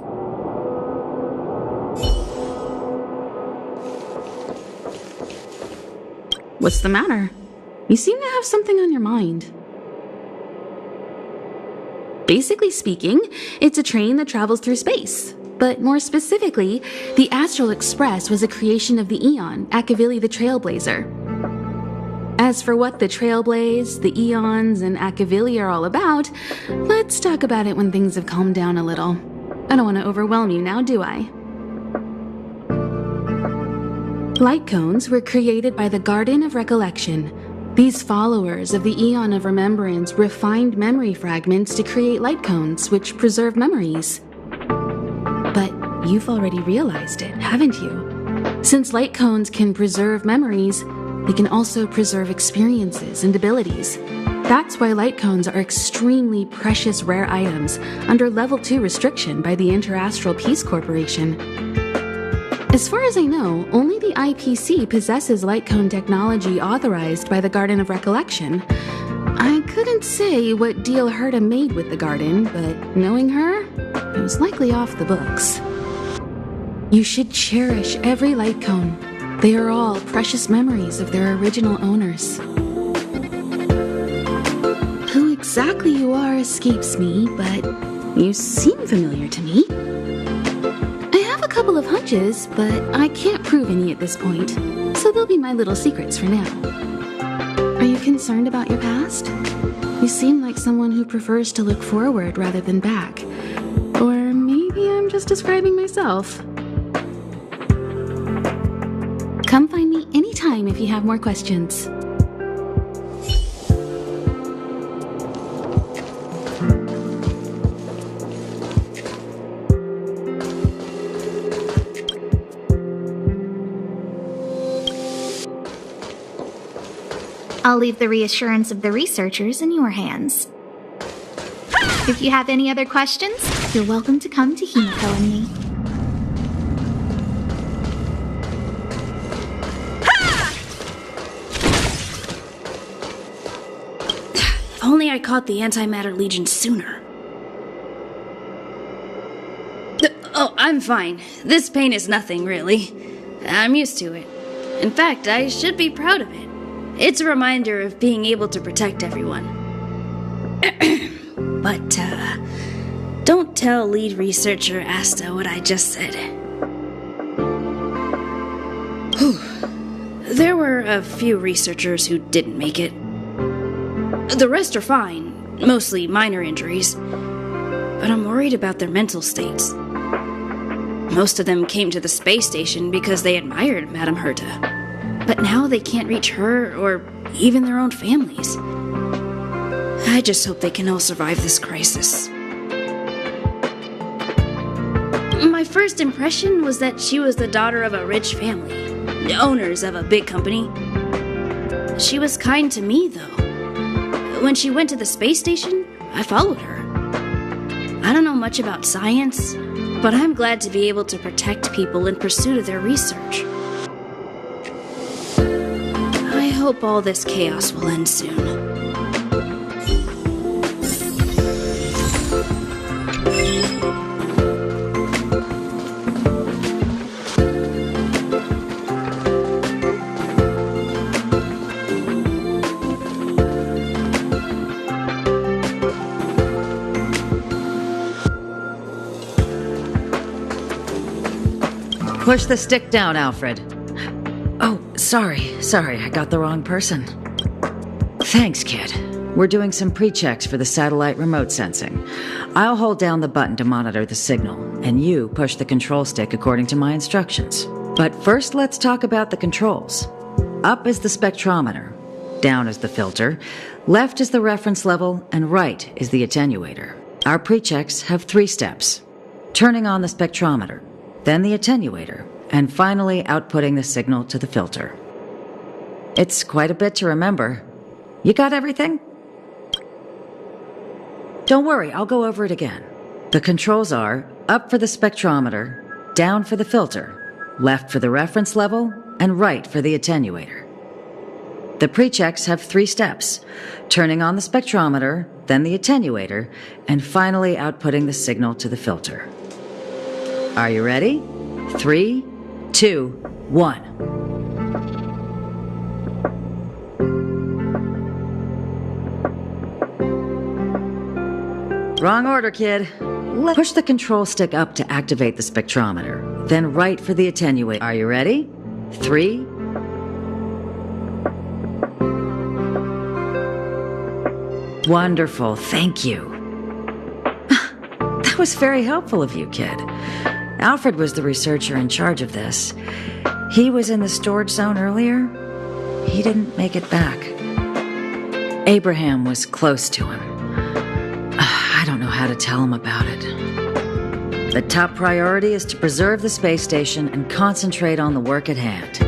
What's the matter? You seem to have something on your mind. Basically speaking, it's a train that travels through space. But more specifically, the Astral Express was a creation of the Eon, Akavili the Trailblazer. As for what the Trailblaze, the Eons, and Akavili are all about, let's talk about it when things have calmed down a little. I don't want to overwhelm you now, do I? Light cones were created by the Garden of Recollection. These followers of the Eon of Remembrance refined memory fragments to create light cones, which preserve memories. But you've already realized it, haven't you? Since light cones can preserve memories, they can also preserve experiences and abilities. That's why light cones are extremely precious rare items under Level 2 restriction by the Interastral Peace Corporation. As far as I know, only the IPC possesses light cone technology authorized by the Garden of Recollection. I couldn't say what deal Herta made with the Garden, but knowing her, it was likely off the books. You should cherish every light cone. They are all precious memories of their original owners. Who exactly you are escapes me, but you seem familiar to me. I have a couple of hunches, but I can't prove any at this point, so they'll be my little secrets for now. Are you concerned about your past? You seem like someone who prefers to look forward rather than back. Or maybe I'm just describing myself. Come find me anytime if you have more questions. I'll leave the reassurance of the researchers in your hands. If you have any other questions, you're welcome to come to Himiko and me. If only I caught the Antimatter Legion sooner. Oh, I'm fine. This pain is nothing, really. I'm used to it. In fact, I should be proud of it. It's a reminder of being able to protect everyone. But, don't tell lead researcher Asta what I just said. Whew. There were a few researchers who didn't make it. The rest are fine, mostly minor injuries. But I'm worried about their mental states. Most of them came to the space station because they admired Madame Herta. But now they can't reach her or even their own families. I just hope they can all survive this crisis. My first impression was that she was the daughter of a rich family, owners of a big company. She was kind to me, though. When she went to the space station, I followed her. I don't know much about science, but I'm glad to be able to protect people in pursuit of their research. I hope all this chaos will end soon. Push the stick down, Alfred. Oh, sorry, I got the wrong person. Thanks, kid. We're doing some pre-checks for the satellite remote sensing. I'll hold down the button to monitor the signal, and you push the control stick according to my instructions. But first, let's talk about the controls. Up is the spectrometer, down is the filter, left is the reference level, and right is the attenuator. Our pre-checks have 3 steps. Turning on the spectrometer, then the attenuator, and finally outputting the signal to the filter. It's quite a bit to remember. You got everything? Don't worry, I'll go over it again. The controls are up for the spectrometer, down for the filter, left for the reference level, and right for the attenuator. The pre-checks have 3 steps: turning on the spectrometer, then the attenuator, and finally outputting the signal to the filter. Are you ready? 3, 2, 1. Wrong order, kid. Push the control stick up to activate the spectrometer, then right for the attenuator. Are you ready? 3. Wonderful, thank you. That was very helpful of you, kid. Alfred was the researcher in charge of this. He was in the storage zone earlier. He didn't make it back. Abraham was close to him. I don't know how to tell him about it. The top priority is to preserve the space station and concentrate on the work at hand.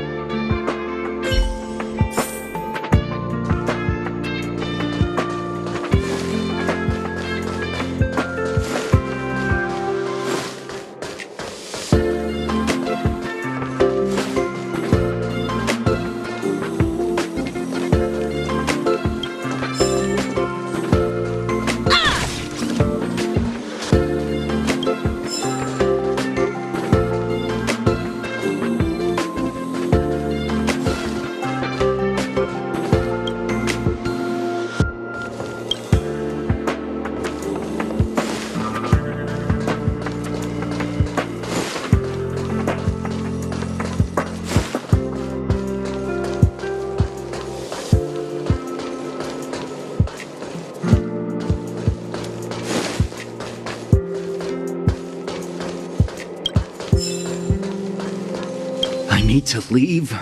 to leave.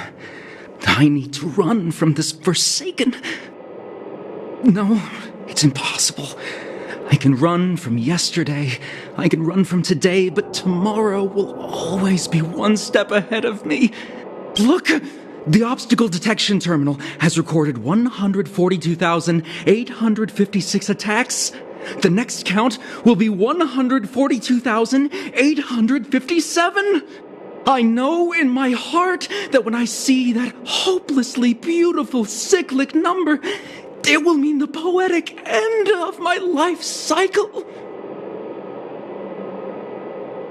I need to run from this forsaken... No, it's impossible. I can run from yesterday, I can run from today, but tomorrow will always be one step ahead of me. Look! The obstacle detection terminal has recorded 142,856 attacks. The next count will be 142,857. I know in my heart that when I see that hopelessly beautiful cyclic number, it will mean the poetic end of my life cycle.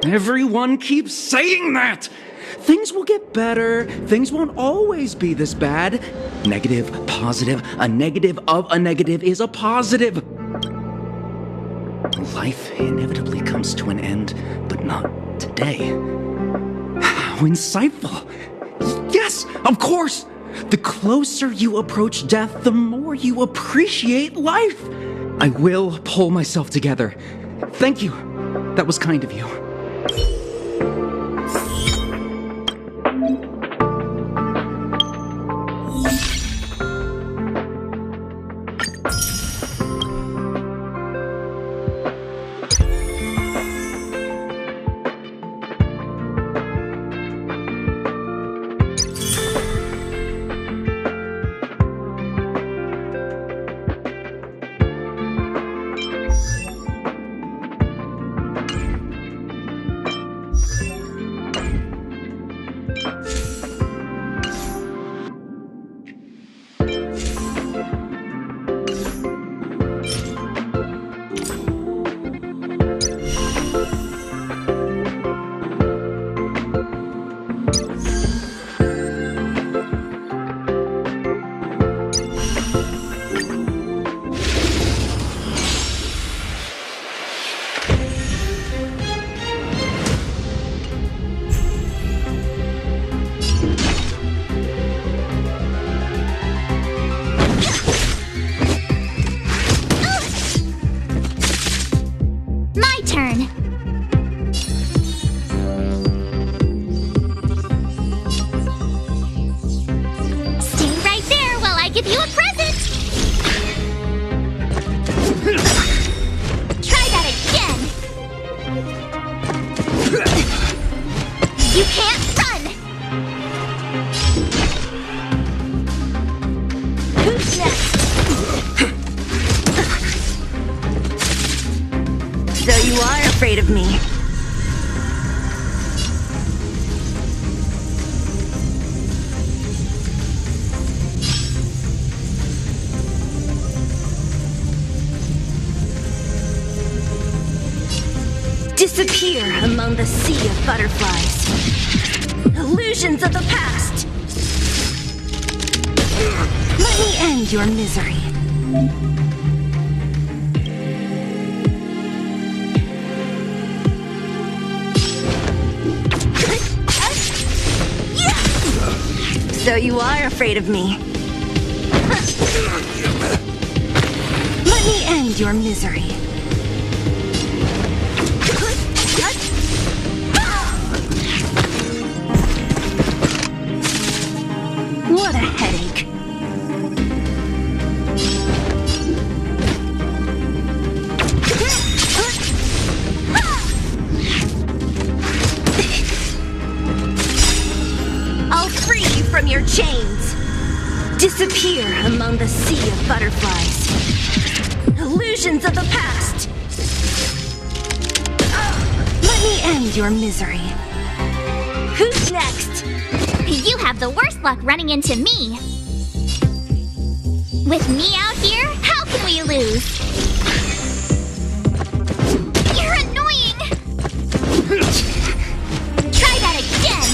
Everyone keeps saying that. Things will get better. Things won't always be this bad. Negative, positive, a negative of a negative is a positive. Life inevitably comes to an end, but not today. How insightful. Yes, of course. The closer you approach death, the more you appreciate life. I will pull myself together. Thank you. That was kind of you. Afraid of me. Disappear among the sea of butterflies. Illusions of the past. Let me end your misery. So you are afraid of me. Let me end your misery. What a headache. I'll free you from your chains. Disappear among the sea of butterflies. Illusions of the past. Let me end your misery. Who's next? You have the worst luck running into me. With me out here, how can we lose? You're annoying! Try that again!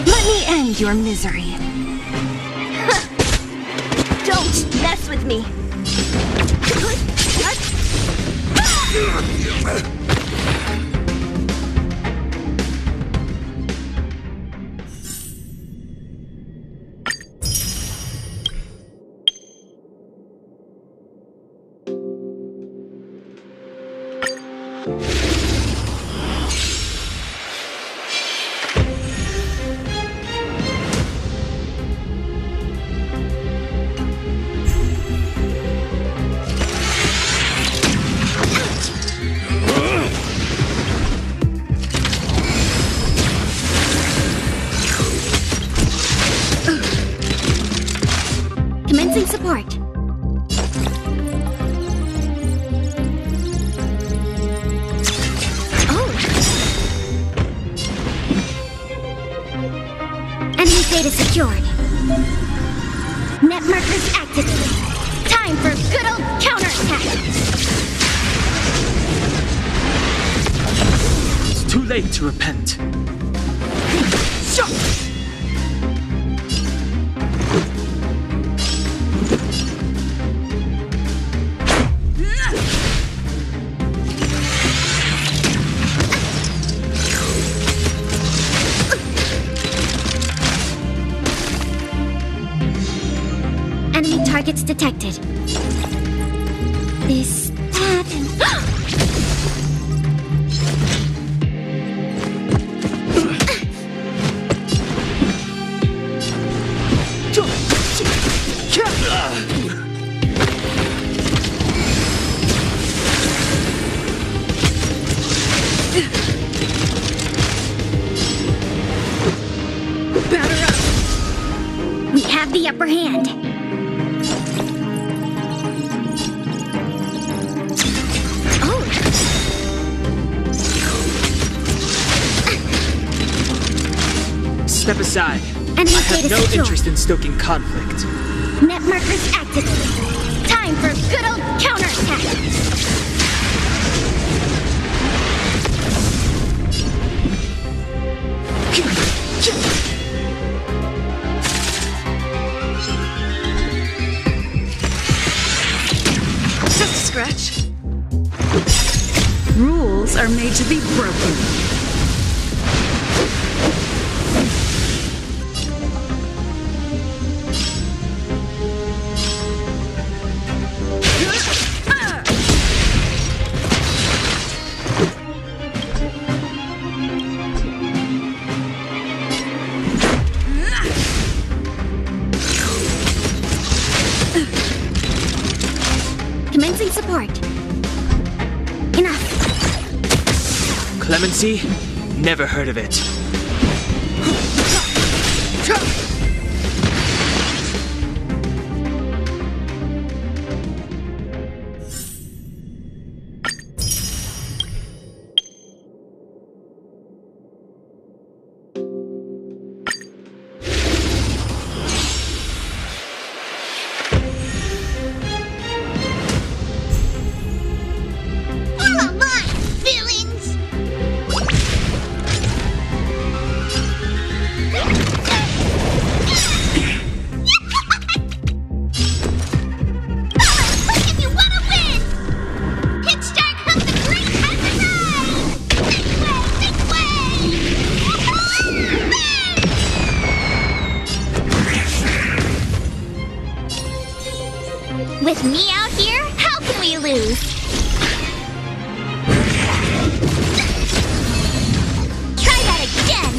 Let me end your misery. Don't mess with me. Commencing support. Oh. Enemy data secured. Net markers activated. Time for good old counterattack. It's too late to repent. Enemy targets detected. This, that, and... Batter up! We have the upper hand. Oh. Step aside. Enemy I have data no secure. interest in stoking conflict. Net markers activated. Time for good old counterattack. Just a scratch. Rules are made to be broken. Commencing support. Enough. Clemency? Never heard of it. Follow my feelings. If you want to win, Pitch Dark helped the great exercise. Big way. With me out here, how can we lose? Try that again!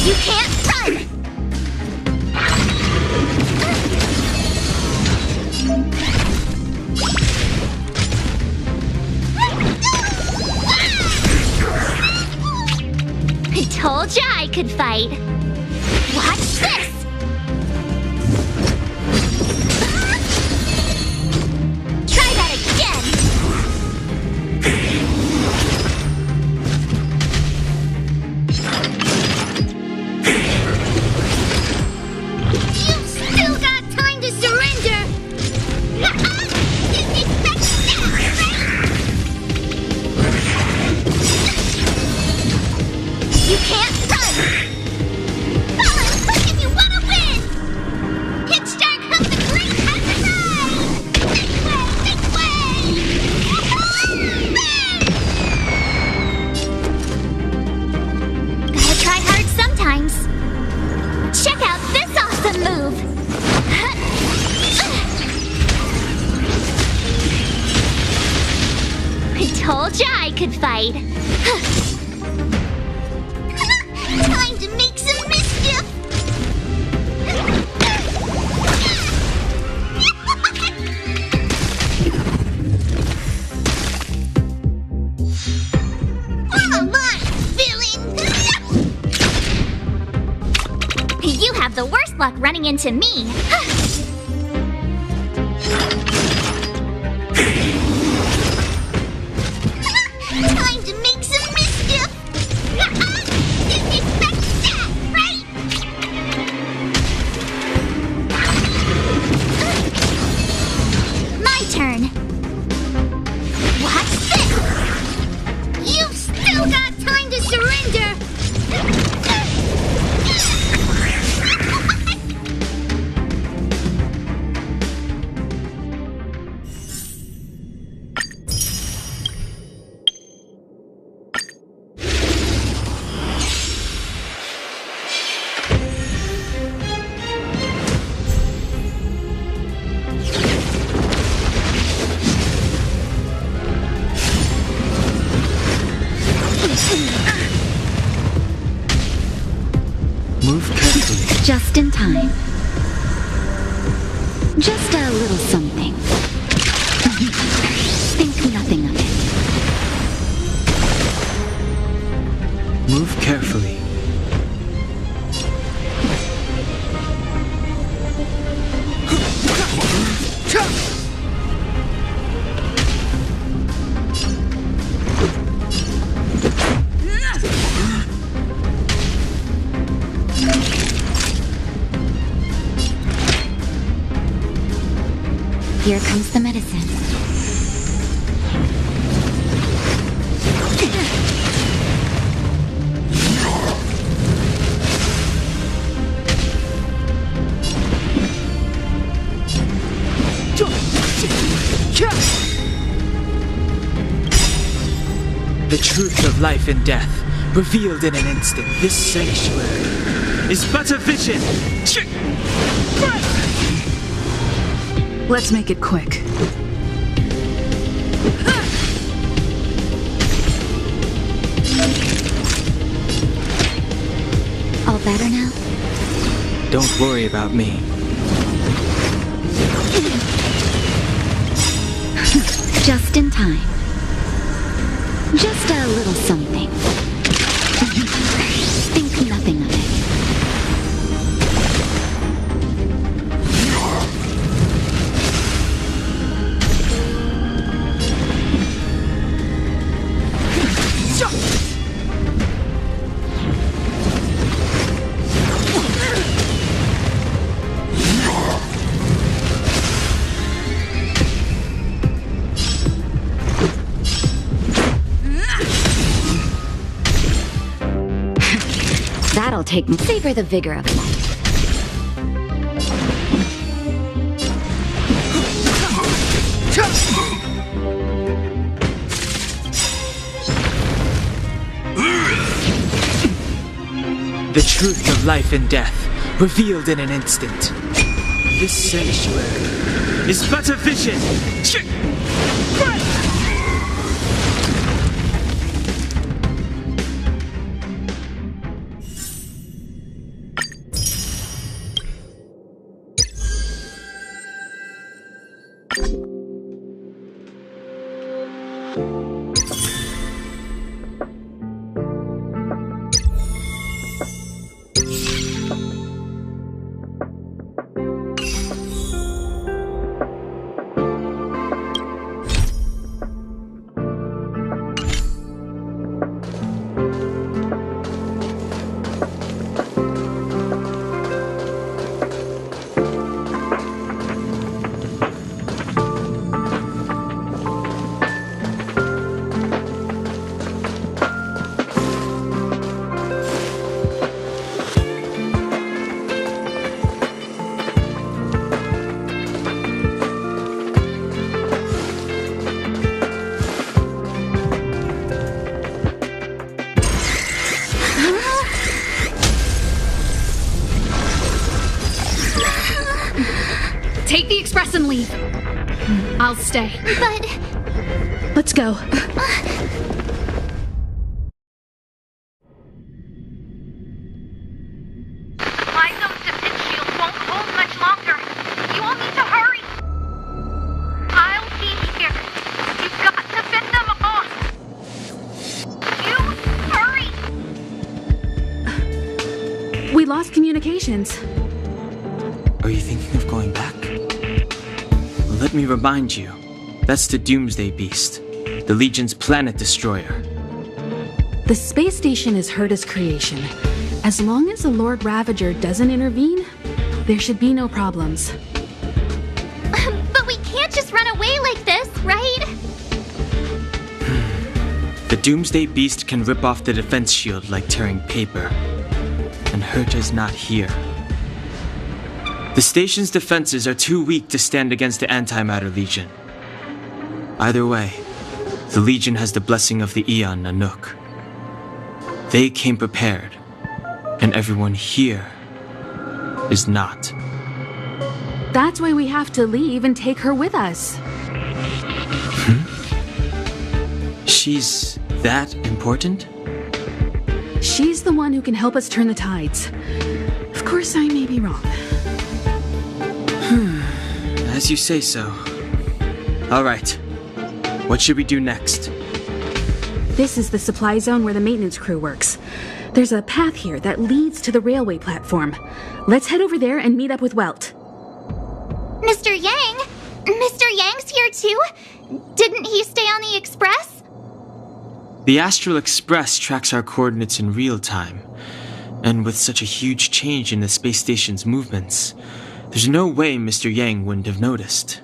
You can't run! I told ya I could fight. Watch this! Try that again! You've still got time to surrender! Didn't expect that, right? You can't run! Follow quick if you want Told ya I could fight. Time to make some mischief! Come on, villain! You have the worst luck running into me. Time to make some mischief! Didn't expect that, right? My turn. What's this? You've still got time to surrender! Move carefully. Just in time. Just a little something. Think nothing of it. Move carefully. Here comes the medicine. The truth of life and death, revealed in an instant. This sanctuary is but a vision. Let's make it quick. All better now? Don't worry about me. Just in time. Just a little something. Think nothing of it. That'll take me. Savor the vigor of life. The truth of life and death, revealed in an instant. This sanctuary is but a vision. Take the express and leave. I'll stay. But... Let's go. My zone's defense shield won't hold much longer. You all need to hurry. I'll be here. You've got to fend them off. You hurry. We lost communications. Are you thinking of going back? Let me remind you. That's the Doomsday Beast, the Legion's planet destroyer. The space station is Herda's creation. As long as the Lord Ravager doesn't intervene, there should be no problems. But we can't just run away like this, right? The Doomsday Beast can rip off the defense shield like tearing paper. And Herda's not here. The station's defenses are too weak to stand against the Antimatter Legion. Either way, the Legion has the blessing of the Aeon Nanook. They came prepared, and everyone here is not. That's why we have to leave and take her with us. She's that important? She's the one who can help us turn the tides. Of course, I may be wrong. As you say so. All right. What should we do next? This is the supply zone where the maintenance crew works. There's a path here that leads to the railway platform. Let's head over there and meet up with Welt. Mr. Yang? Mr. Yang's here too? Didn't he stay on the Express? The Astral Express tracks our coordinates in real time. And with such a huge change in the space station's movements, there's no way Mr. Yang wouldn't have noticed.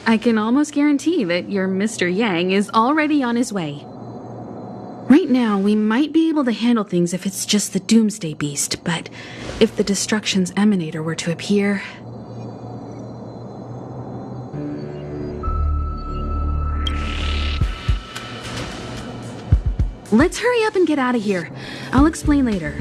I can almost guarantee that your Mr. Yang is already on his way. Right now, we might be able to handle things if it's just the Doomsday Beast, but if the Destruction's Emanator were to appear... Let's hurry up and get out of here. I'll explain later.